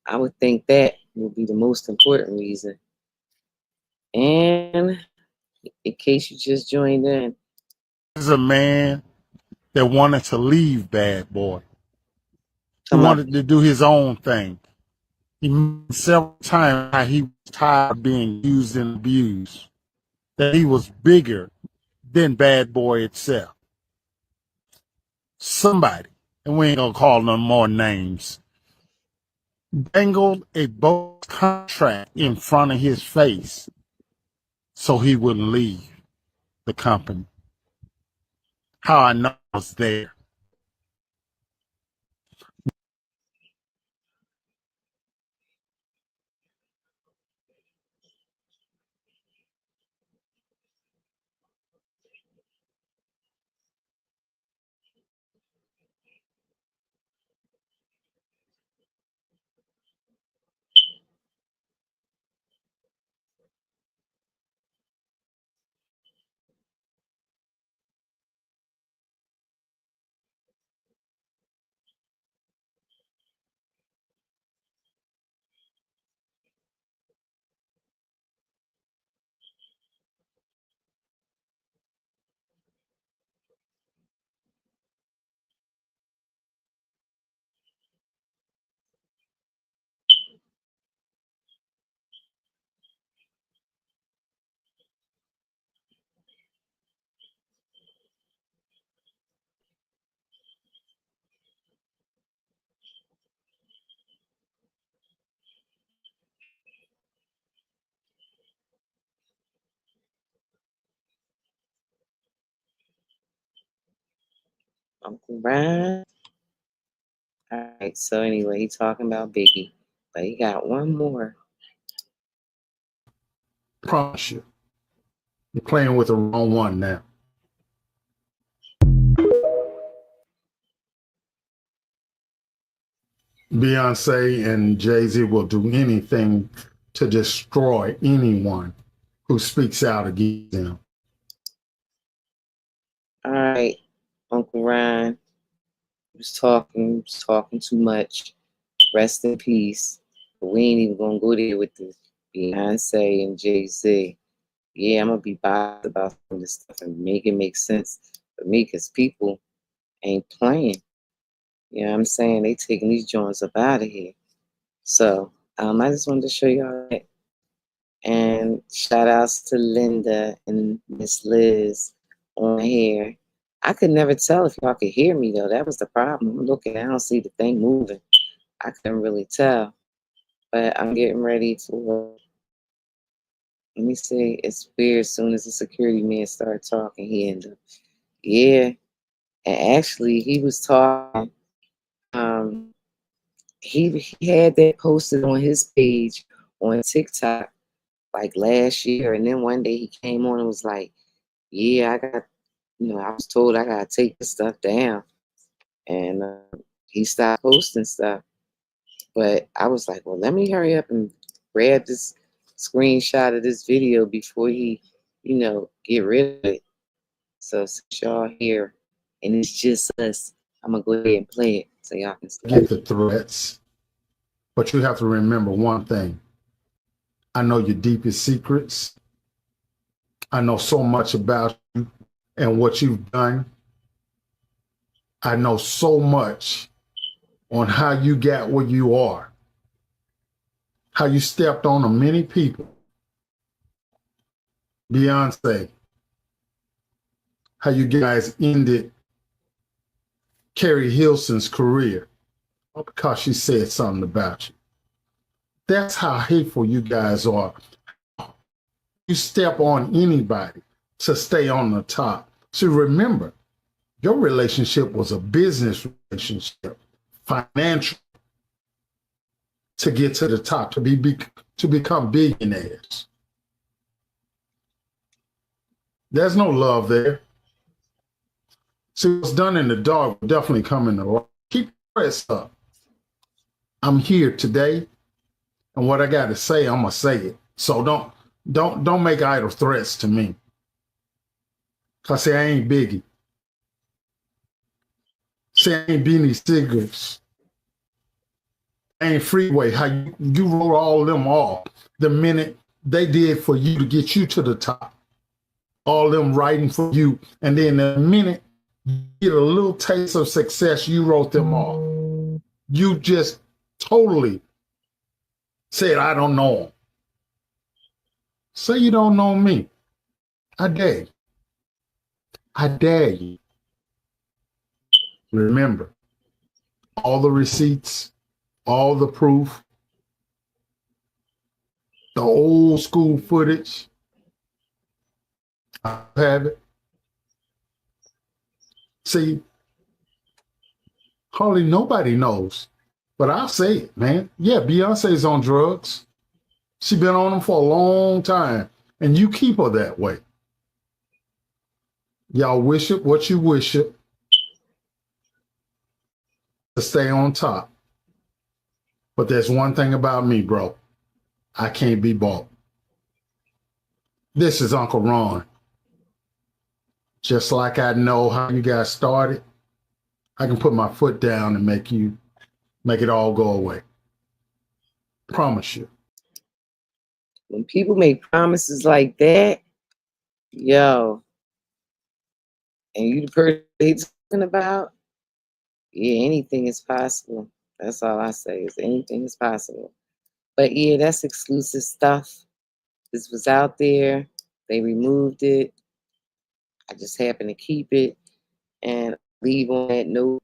I would think that would be the most important reason. And in case you just joined in, This is a man that wanted to leave Bad Boy. He wanted to do his own thing. He mentioned several times how he was tired of being used and abused, that he was bigger than Bad Boy itself. Somebody, and we ain't gonna call no more names, dangled a bogus contract in front of his face so he wouldn't leave the company. How I know I was there. Uncle Ryan. All right, so anyway, he talking about Biggie, but he got one more. I promise you, you're playing with the wrong one now. Beyonce and Jay-Z will do anything to destroy anyone who speaks out against them. All right, Uncle Ryan was talking too much. Rest in peace. But we ain't even gonna go there with the Beyonce and Jay-Z. Yeah, I'm gonna be biased about some of this stuff and make it make sense for me, because people ain't playing. You know what I'm saying? They taking these joints up out of here. So I just wanted to show y'all that. And shout outs to Linda and Miss Liz on here. I could never tell if y'all could hear me though. That was the problem. I'm looking, I don't see the thing moving. I couldn't really tell. But I'm getting ready for, let me see, it's weird. As soon as the security man started talking, he ended up, yeah. And actually he was talking, he had that posted on his page on TikTok like last year, and then one day he came on and was like, yeah, I got, I was told I gotta take this stuff down. And he stopped posting stuff. But I was like, well, let me hurry up and grab this screenshot of this video before he, get rid of it. So since y'all here and it's just us, I'm gonna go ahead and play it so y'all can get the threats. But you have to remember one thing. I know your deepest secrets. I know so much about you and what you've done. I know so much on how you got where you are, how you stepped on many people Beyonce, how you guys ended Carrie Hilson's career because she said something about you. That's how hateful you guys are. You step on anybody to stay on the top. So remember, your relationship was a business relationship, financial, to get to the top, to become billionaires. There's no love there. See, what's done in the dark will definitely come in the light. Keep your press up. I'm here today, and what I got to say, I'm gonna say it. So don't make idle threats to me. Cause say I ain't Biggie. Say I ain't Beanie Sigars. I ain't Freeway. How you wrote all them off the minute they did for you to get you to the top. All them writing for you, and then the minute you get a little taste of success, you wrote them off. You just totally said, I don't know them. Say you don't know me. I dare you. I dare you. Remember, all the receipts, all the proof, the old school footage, I have it. See, hardly nobody knows, but I'll say it, man. Yeah, Beyonce's on drugs. She's been on them for a long time, and you keep her that way. Y'all wish it what you wish it to stay on top. But there's one thing about me, bro. I can't be bought. This is Uncle Ron. Just like I know how you guys started, I can put my foot down and make it all go away. Promise you. When people make promises like that, yo, and you the person they talking about, yeah, anything is possible. That's all I say is anything is possible. But yeah, that's exclusive stuff. This was out there. They removed it. I just happened to keep it and leave on that note.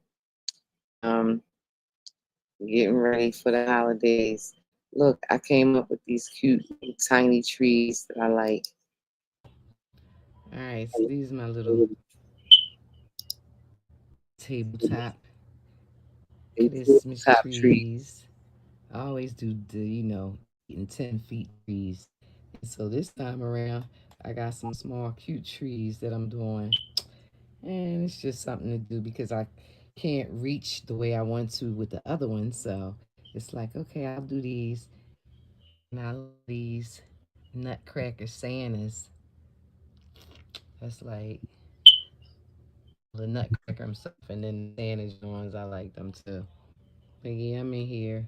Getting ready for the holidays. Look, I came up with these cute tiny trees that I like. All right, so these are my little tabletop Christmas Top trees. trees. I always do the, 8 and 10 feet trees. And so this time around, I got some small cute trees that I'm doing. And it's just something to do because I can't reach the way I want to with the other ones. So it's like, okay, I'll do these. And I love these Nutcracker Santas. That's like the Nutcracker himself. And then the Santa ones, I like them too. But yeah, I'm in here.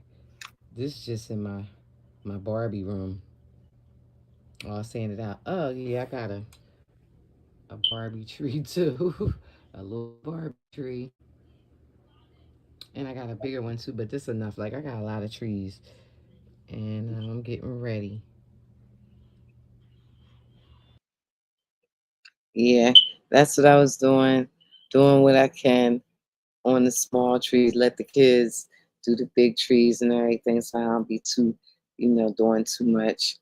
This is just in my Barbie room. All sanded out. Oh yeah, I got a Barbie tree too. A little Barbie tree. And I got a bigger one too, but this enough. Like I got a lot of trees. And I'm getting ready. Yeah, that's what I was doing what I can on the small trees. Let the kids do the big trees and everything, so I don't be too, doing too much.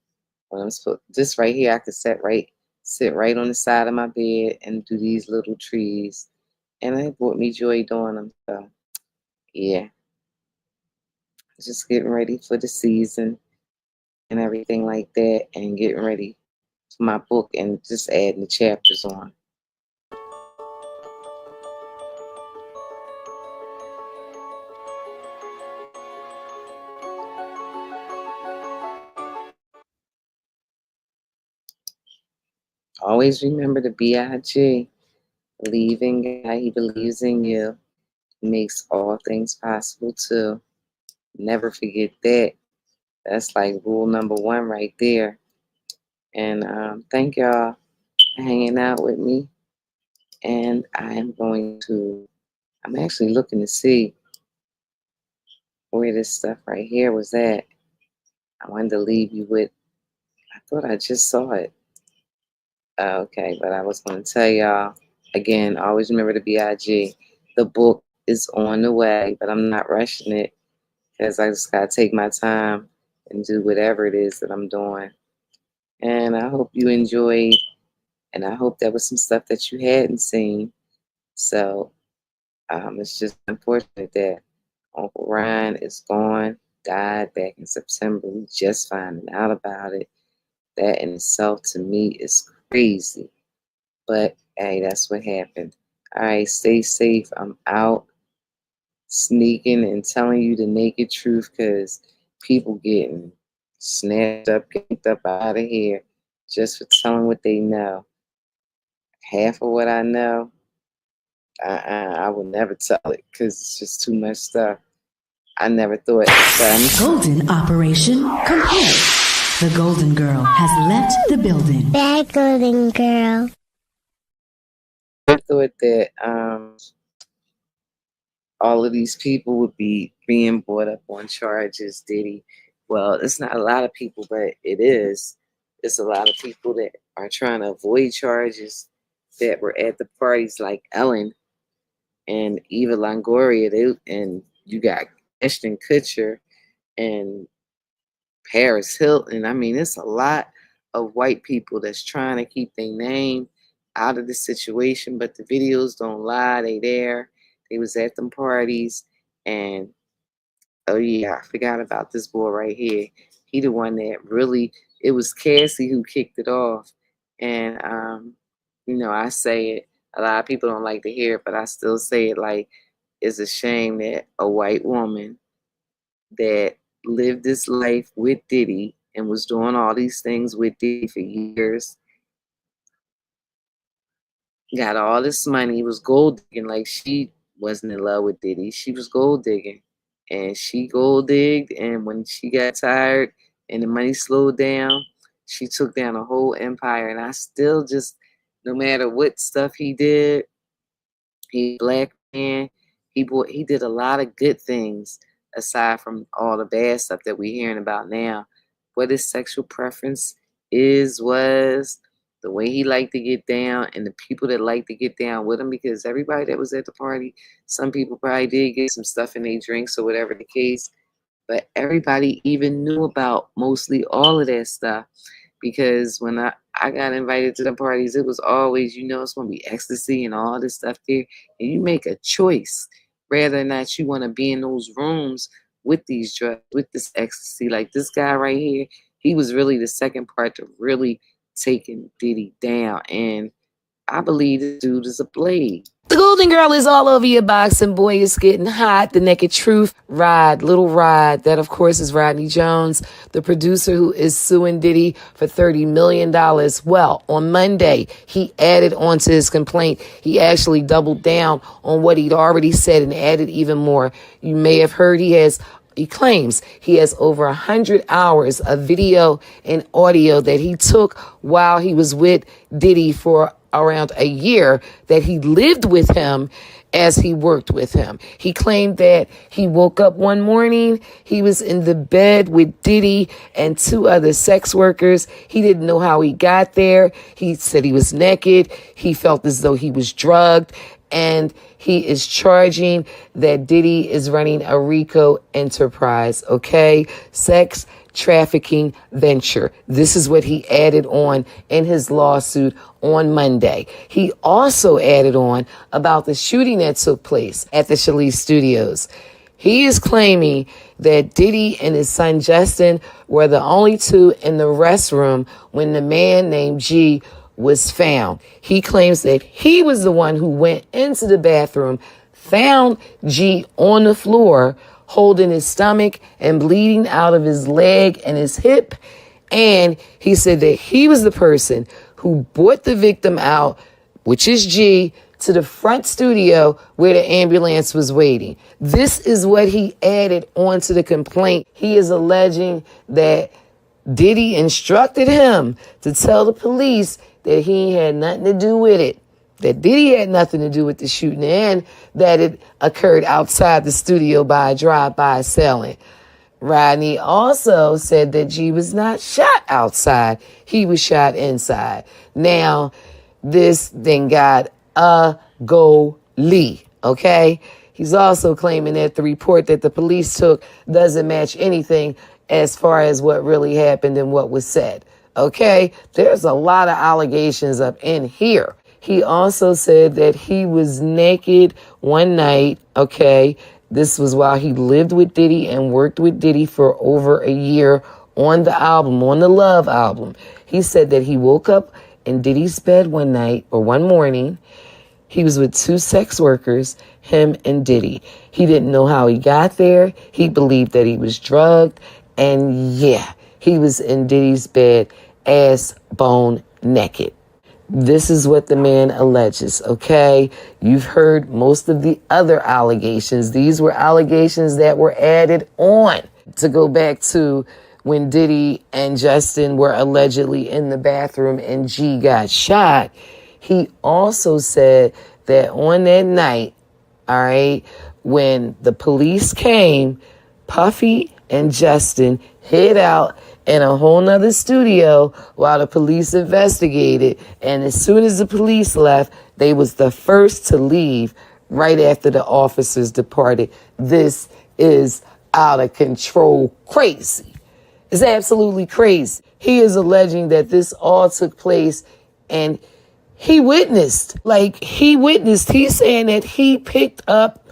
When I'm supposed, this right here, I could sit right on the side of my bed and do these little trees, and it brought me joy doing them. So, yeah, just getting ready for the season and everything like that, and getting ready for my book and just adding the chapters on. Always remember the BIG. Believe in God, He believes in you. He makes all things possible too. Never forget that. That's like rule number 1 right there. And thank y'all for hanging out with me. And I'm actually looking to see where this stuff right here was at. I wanted to leave you with, I thought I just saw it. Okay, but I was going to tell y'all, again, always remember the BIG. The book is on the way, but I'm not rushing it because I just got to take my time and do whatever it is that I'm doing. And I hope you enjoyed, and I hope there was some stuff that you hadn't seen. So it's just unfortunate that Uncle Ryan is gone, died back in September. We just finding out about it. That in itself to me is crazy. But hey, that's what happened. All right, stay safe. I'm out sneaking and telling you the naked truth because people getting snatched up, kicked up out of here just for telling what they know. Half of what I know, I will never tell it because it's just too much stuff. I never thought. Golden Operation complete. The Golden Girl has left the building. Bad Golden Girl. I thought that all of these people would be being brought up on charges, Diddy. Well, it's not a lot of people, but it is. It's a lot of people that are trying to avoid charges that were at the parties, like Ellen and Eva Longoria. And you got Ashton Kutcher and Paris Hilton. I mean, it's a lot of white people that's trying to keep their name out of the situation, but the videos don't lie. They there. They was at them parties, and oh yeah, I forgot about this boy right here. He the one that really, it was Cassie who kicked it off. And I say it, a lot of people don't like to hear it, but I still say it, like, it's a shame that a white woman that lived this life with Diddy and was doing all these things with Diddy for years, got all this money, was gold digging. Like, she wasn't in love with Diddy. She was gold digging. And she gold digged, and when she got tired and the money slowed down, she took down a whole empire. And I still just, no matter what stuff he did, he black man, he did a lot of good things aside from all the bad stuff that we're hearing about now. What his sexual preference was, the way he liked to get down, and the people that like to get down with him, because everybody that was at the party, some people probably did get some stuff in their drinks or whatever the case, but everybody even knew about mostly all of that stuff, because when I got invited to the parties, it was always, it's going to be ecstasy and all this stuff there, and you make a choice whether or not you want to be in those rooms with these drugs, with this ecstasy. Like this guy right here, he was really the second part to really taking Diddy down, and I believe this dude is a blade. The Golden Girl is all over your box, and boy, it's getting hot. The Naked Truth, Little Rod, that of course is Rodney Jones, the producer who is suing Diddy for $30 million. Well, on Monday, he added on to his complaint. He actually doubled down on what he'd already said and added even more. You may have heard he claims he has over 100 hours of video and audio that he took while he was with Diddy for around a year, that he lived with him as he worked with him. He claimed that he woke up one morning, he was in the bed with Diddy and two other sex workers. He didn't know how he got there. He said he was naked. He felt as though he was drugged. And he is charging that Diddy is running a RICO enterprise, okay? Sex trafficking venture. This is what he added on in his lawsuit on Monday. He also added on about the shooting that took place at the Chalice Studios. He is claiming that Diddy and his son Justin were the only two in the restroom when the man named G was found. He claims that he was the one who went into the bathroom, found G on the floor, holding his stomach and bleeding out of his leg and his hip. And he said that he was the person who brought the victim out, which is G, to the front studio where the ambulance was waiting. This is what he added onto the complaint. He is alleging that Diddy instructed him to tell the police that he had nothing to do with it, that Diddy had nothing to do with the shooting, and that it occurred outside the studio by a drive-by selling. Rodney also said that G was not shot outside. He was shot inside. Now, this then got a goalie, okay? He's also claiming that the report that the police took doesn't match anything as far as what really happened and what was said, okay? There's a lot of allegations up in here. He also said that he was naked one night, okay? This was while he lived with Diddy and worked with Diddy for over a year on the album, on the Love album. He said that he woke up in Diddy's bed one night or one morning. He was with 2 sex workers, him and Diddy. He didn't know how he got there. He believed that he was drugged. And yeah, he was in Diddy's bed, ass bone naked. This is what the man alleges, okay? You've heard most of the other allegations. These were allegations that were added on to go back to when Diddy and Justin were allegedly in the bathroom and G got shot. He also said that on that night, all right, when the police came, Puffy and Justin hid out in a whole nother studio while the police investigated. And as soon as the police left, they was the first to leave right after the officers departed. This is out of control crazy. It's absolutely crazy. He is alleging that this all took place and he witnessed. He's saying that he picked up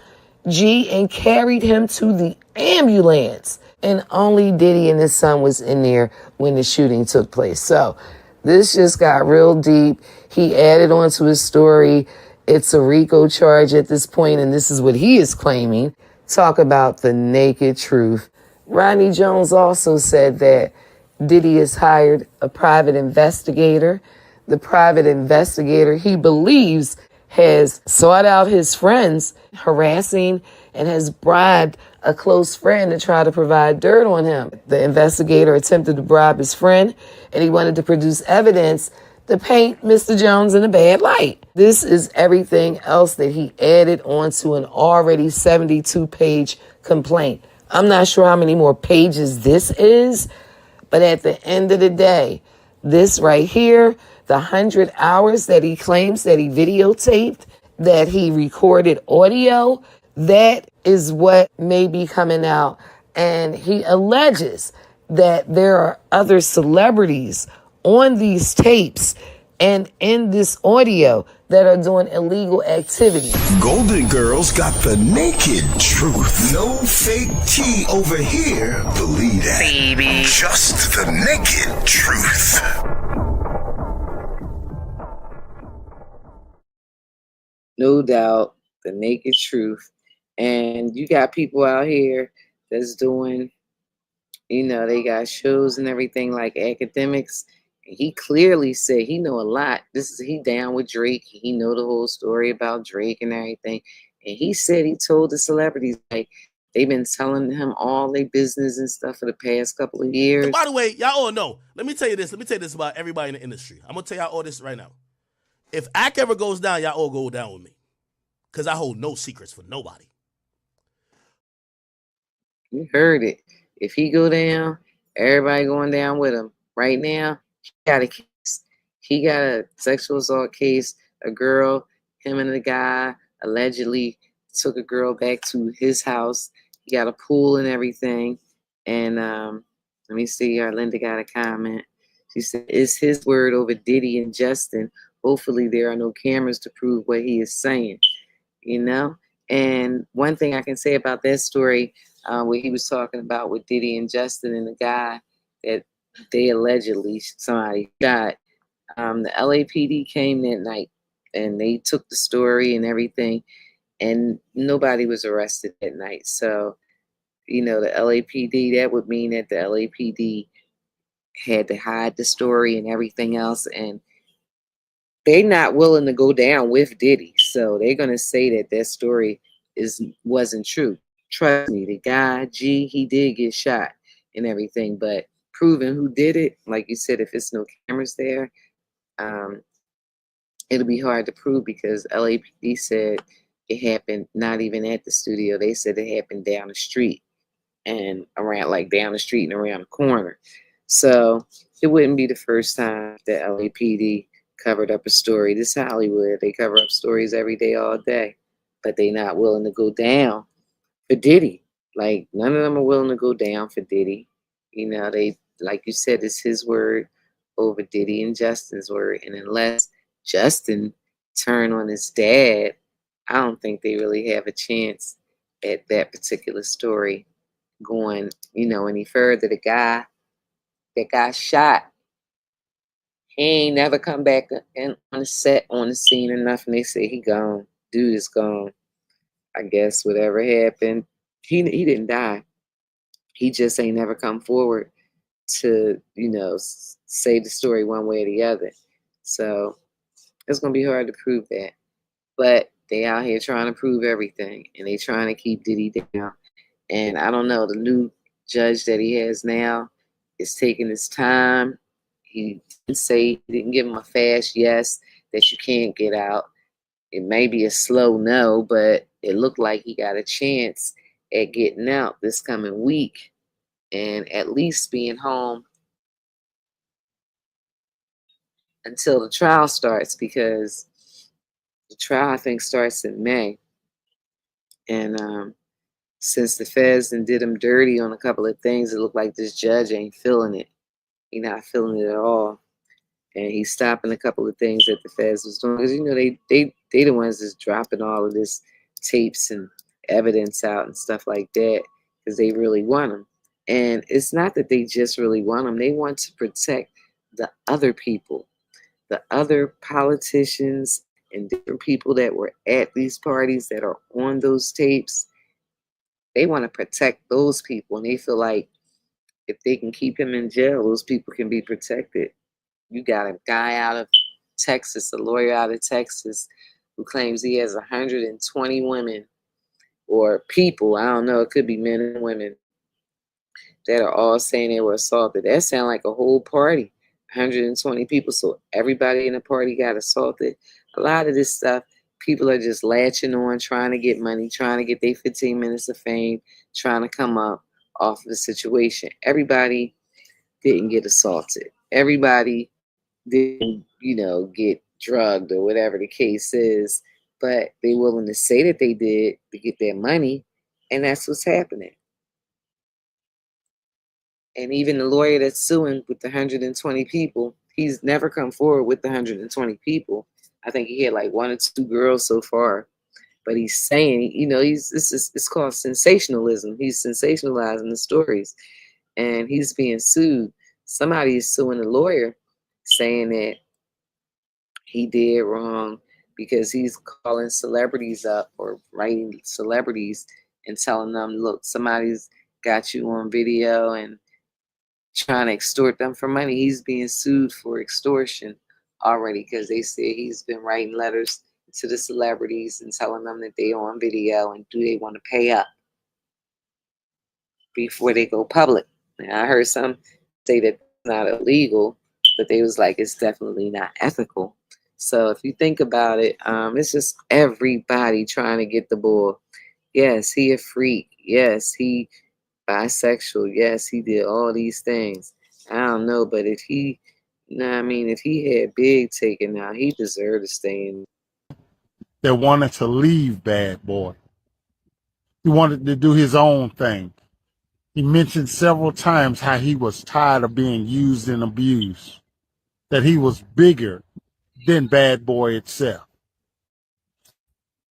G and carried him to the ambulance. And only Diddy and his son was in there when the shooting took place. So this just got real deep. He added on to his story. It's a RICO charge at this point, and this is what he is claiming. Talk about the naked truth. Rodney Jones also said that Diddy has hired a private investigator. The private investigator, he believes, has sought out his friends harassing and has bribed a close friend to try to provide dirt on him. The investigator attempted to bribe his friend, and he wanted to produce evidence to paint Mr. Jones in a bad light. This is everything else that he added onto an already 72-page complaint. I'm not sure how many more pages this is, but at the end of the day, this right here, the 100 hours that he claims that he videotaped, that he recorded audio, that is what may be coming out. And he alleges that there are other celebrities on these tapes and in this audio that are doing illegal activities. Golden Girls got the naked truth. No fake tea over here. Believe that. Baby. Just the naked truth. No doubt, the naked truth. And you got people out here that's doing, they got shows and everything like academics. And he clearly said he know a lot. He down with Drake. He know the whole story about Drake and everything. And he said he told the celebrities, like, they've been telling him all their business and stuff for the past couple of years. And by the way, y'all all know. Let me tell you this about everybody in the industry. I'm going to tell y'all all this right now. If Ack ever goes down, y'all all go down with me. Because I hold no secrets for nobody. You heard it. If he go down, everybody going down with him. Right now, he got a case. He got a sexual assault case. A girl, him and the guy allegedly took a girl back to his house. He got a pool and everything. And let me see, Linda got a comment. She said, it's his word over Diddy and Justin. Hopefully there are no cameras to prove what he is saying. And one thing I can say about that story, where he was talking about with Diddy and Justin and the guy that they allegedly somebody got, the LAPD came that night and they took the story and everything, and nobody was arrested that night. So, the LAPD, that would mean that the LAPD had to hide the story and everything else, and they're not willing to go down with Diddy. So they're going to say that story wasn't true. Trust me, the guy, G, he did get shot and everything, but proving who did it, like you said, if it's no cameras there, it'll be hard to prove because LAPD said it happened not even at the studio. They said it happened down the street. and around, like down the street and around the corner. So it wouldn't be the first time that LAPD covered up a story. This is Hollywood. They cover up stories every day, all day, but they not willing to go down for Diddy. Like, none of them are willing to go down for Diddy. You know, they, like you said, it's his word over Diddy and Justin's word. And unless Justin turn on his dad, I don't think they really have a chance at that particular story going, you know, any further. The guy that got shot, he ain't never come back on the set, on the scene or nothing. They say he gone. Dude is gone. I guess whatever happened, he didn't die. He just ain't never come forward to, you know, say the story one way or the other. So it's gonna be hard to prove that. But they out here trying to prove everything, and they trying to keep Diddy down. And I don't know, the new judge that he has now is taking his time. He didn't say, he didn't give him a fast yes that you can't get out. It may be a slow no, but it looked like he got a chance at getting out this coming week and at least being home until the trial starts, because the trial, I think, starts in May. And since the feds did him dirty on a couple of things, it looked like this judge ain't feeling it. He's not feeling it at all. And he's stopping a couple of things that the feds was doing. Because, you know, they the ones that's dropping all of this tapes and evidence out and stuff like that because they really want them. And it's not that they just really want them. They want to protect the other people, the other politicians and different people that were at these parties that are on those tapes. They want to protect those people. And they feel like if they can keep him in jail, those people can be protected. You got a guy out of Texas, a lawyer out of Texas, who claims he has 120 women or people, I don't know, it could be men and women, that are all saying they were assaulted. That sounds like a whole party, 120 people. So everybody in the party got assaulted. A lot of this stuff, people are just latching on, trying to get money, trying to get their 15 minutes of fame, trying to come up off of the situation. Everybody didn't get assaulted. Everybody didn't, you know, get drugged or whatever the case is, but they willing to say that they did to get their money, and that's what's happening. And even the lawyer that's suing with the 120 people, he's never come forward with the 120 people. I think he had like 1 or 2 girls so far, but he's saying, you know, it's called sensationalism. He's sensationalizing the stories, and he's being sued. Somebody is suing the lawyer, saying that he did wrong because he's calling celebrities up or writing celebrities and telling them, look, somebody's got you on video and trying to extort them for money. He's being sued for extortion already because they say he's been writing letters to the celebrities and telling them that they on video and do they want to pay up before they go public. Now, I heard some say that it's not illegal, but they was like, it's definitely not ethical. So if you think about it, it's just everybody trying to get the bull. Yes, he a freak. Yes, he bisexual. Yes, he did all these things. I don't know, but if he, you know what I mean, if he had Big taken out, he deserved to stay in. That wanted to leave Bad Boy. He wanted to do his own thing. He mentioned several times how he was tired of being used and abused, that he was bigger than Bad Boy itself.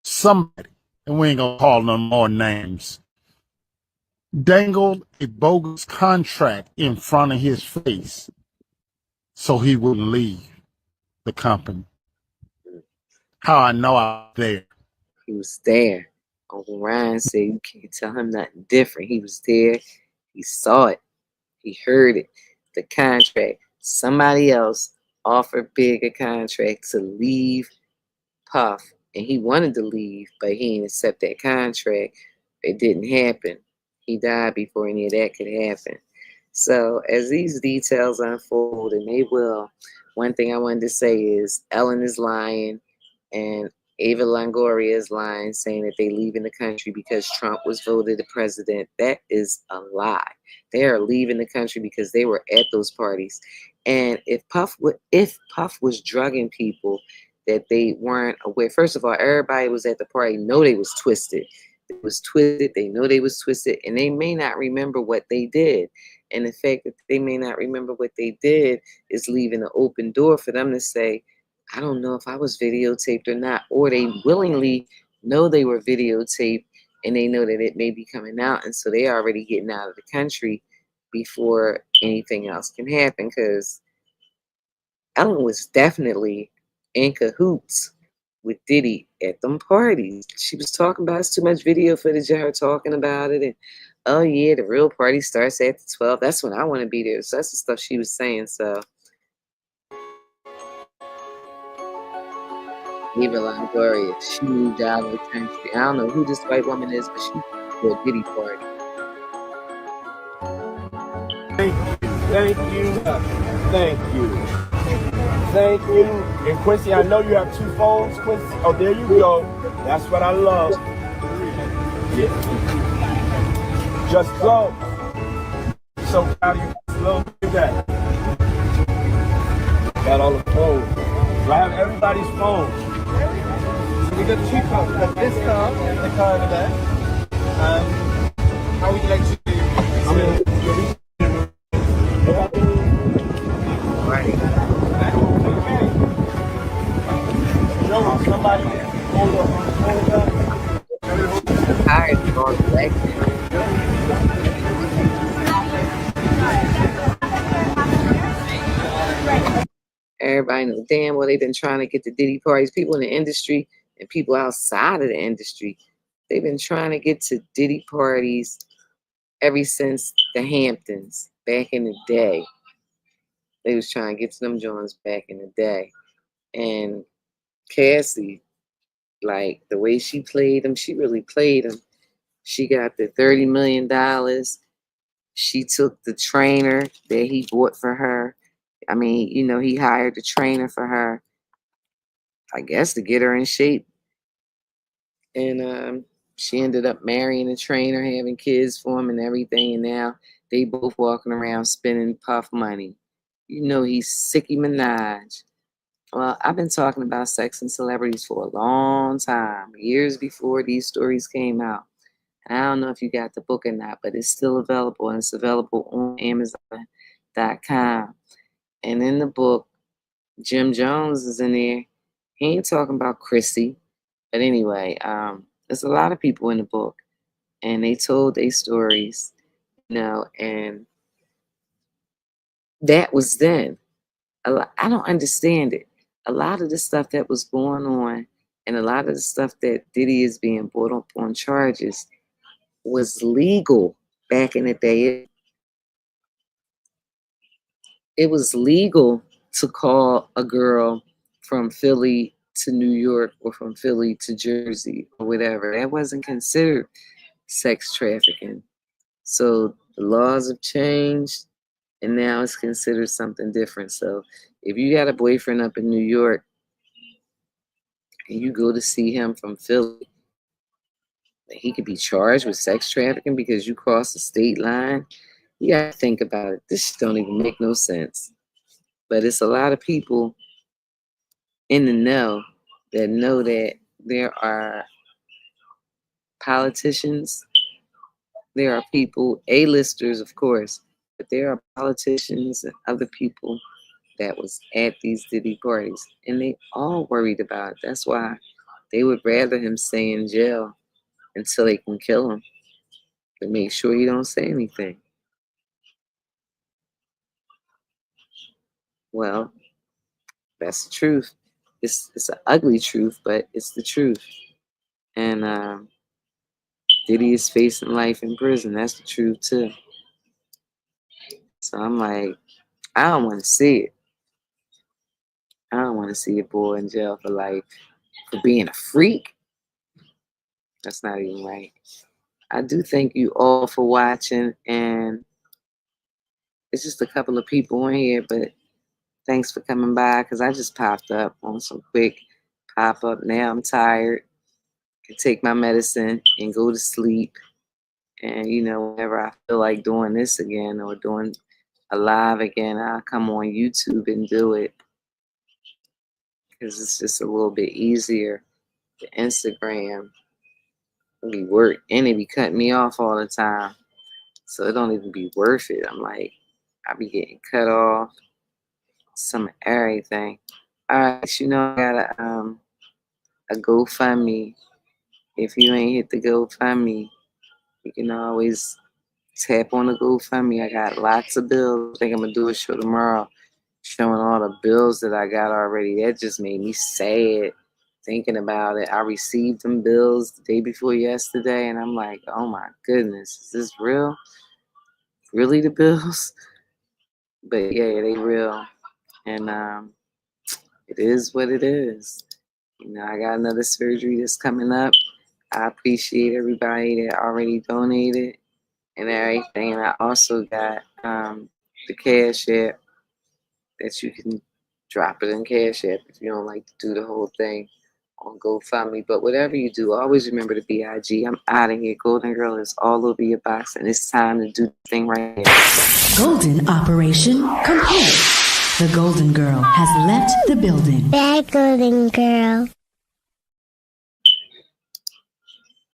Somebody, and we ain't gonna call no more names, dangled a bogus contract in front of his face so he wouldn't leave the company. How I know I was there. He was there. Uncle Ryan said you can't tell him nothing different. He was there. He saw it. He heard it. The contract. Somebody else offered Big a contract to leave Puff, and he wanted to leave, but he didn't accept that contract. It didn't happen. He died before any of that could happen. So as these details unfold, and they will, one thing I wanted to say is Ellen is lying, and Ava Longoria's line saying that they leaving the country because Trump was voted the president. That is a lie. They are leaving the country because they were at those parties. And if Puff was drugging people that they weren't aware, first of all, everybody was at the party know they was twisted. They was twisted. They know they was twisted, and they may not remember what they did. And the fact that they may not remember what they did is leaving an open door for them to say, I don't know if I was videotaped or not, or they willingly know they were videotaped and they know that it may be coming out, and so they are already getting out of the country before anything else can happen, because Ellen was definitely in cahoots with Diddy at them parties. She was talking about it's too much video footage of her talking about it, and oh yeah, the real party starts at 12. That's when I want to be there. So that's the stuff she was saying. So Eva Longoria, she moved out of the country. I don't know who this white woman is, but she for a Diddy party. Thank you. Thank you. Thank you. And Quincy, I know you have 2 phones, Quincy. Oh, there you go. That's what I love. Yeah. Just go. So proud of you. Look at that. Got all the phones. Do I have everybody's phone? So we got 2 phones. We got this car and the car in the back. How would you like to do? I mean, somebody hold up. Tired of all the black men. Everybody knows damn well they've been trying to get the Diddy parties. People in the industry and people outside of the industry, they've been trying to get to Diddy parties ever since the Hamptons back in the day. They was trying to get to them joints back in the day. And Cassie, like the way she played them, she really played them. She got the $30 million. She took the trainer that he bought for her. I mean, you know, he hired the trainer for her, I guess, to get her in shape. And she ended up marrying the trainer, having kids for him and everything. And now they both walking around spending Puff money. You know, he's Sicky Minaj. Well, I've been talking about sex and celebrities for a long time, years before these stories came out. I don't know if you got the book or not, but it's still available, and it's available on Amazon.com. And in the book, Jim Jones is in there. He ain't talking about Chrissy. But anyway, there's a lot of people in the book, and they told their stories, you know, and that was then. I don't understand it. A lot of the stuff that was going on and a lot of the stuff that Diddy is being brought up on charges was legal back in the day. It was legal to call a girl from Philly to New York or from Philly to Jersey or whatever. That wasn't considered sex trafficking. So the laws have changed and now it's considered something different. So if you got a boyfriend up in New York and you go to see him from Philly, he could be charged with sex trafficking because you crossed the state line. You gotta think about it. This don't even make no sense. But it's a lot of people in the know that there are politicians, there are people, A-listers, of course, but there are politicians and other people that was at these Diddy parties, and they all worried about it. That's why they would rather him stay in jail until they can kill him to make sure he don't say anything. Well, that's the truth. It's an ugly truth, but it's the truth. And Diddy is facing life in prison. That's the truth too. So I'm like, I don't want to see it. I don't want to see a boy in jail for life for being a freak. That's not even right. I do thank you all for watching, and it's just a couple of people in here, but thanks for coming by because I just popped up on some quick pop up. Now I'm tired. Can take my medicine and go to sleep. And, you know, whenever I feel like doing this again or doing a live again, I'll come on YouTube and do it. Because it's just a little bit easier. The Instagram be work and it be cutting me off all the time. So it don't even be worth it. I'm like, I be getting cut off. Some everything. All right, you know I got a GoFundMe. If you ain't hit the GoFundMe, you can always tap on the GoFundMe. I got lots of bills. I think I'm gonna do a show tomorrow showing all the bills that I got already. That just made me sad thinking about it. I received them bills the day before yesterday, and I'm like, oh my goodness, is this real? Really the bills? But yeah, they real. And it is what it is. You know, I got another surgery that's coming up. I appreciate everybody that already donated and everything. And I also got the Cash App that you can drop it in Cash App if you don't like to do the whole thing on GoFundMe. But whatever you do, always remember the BIG. I'm out of here. Golden Girl is all over your box, and it's time to do the thing right here. Golden Operation complete. The Golden Girl has left the building. Bye, Golden Girl.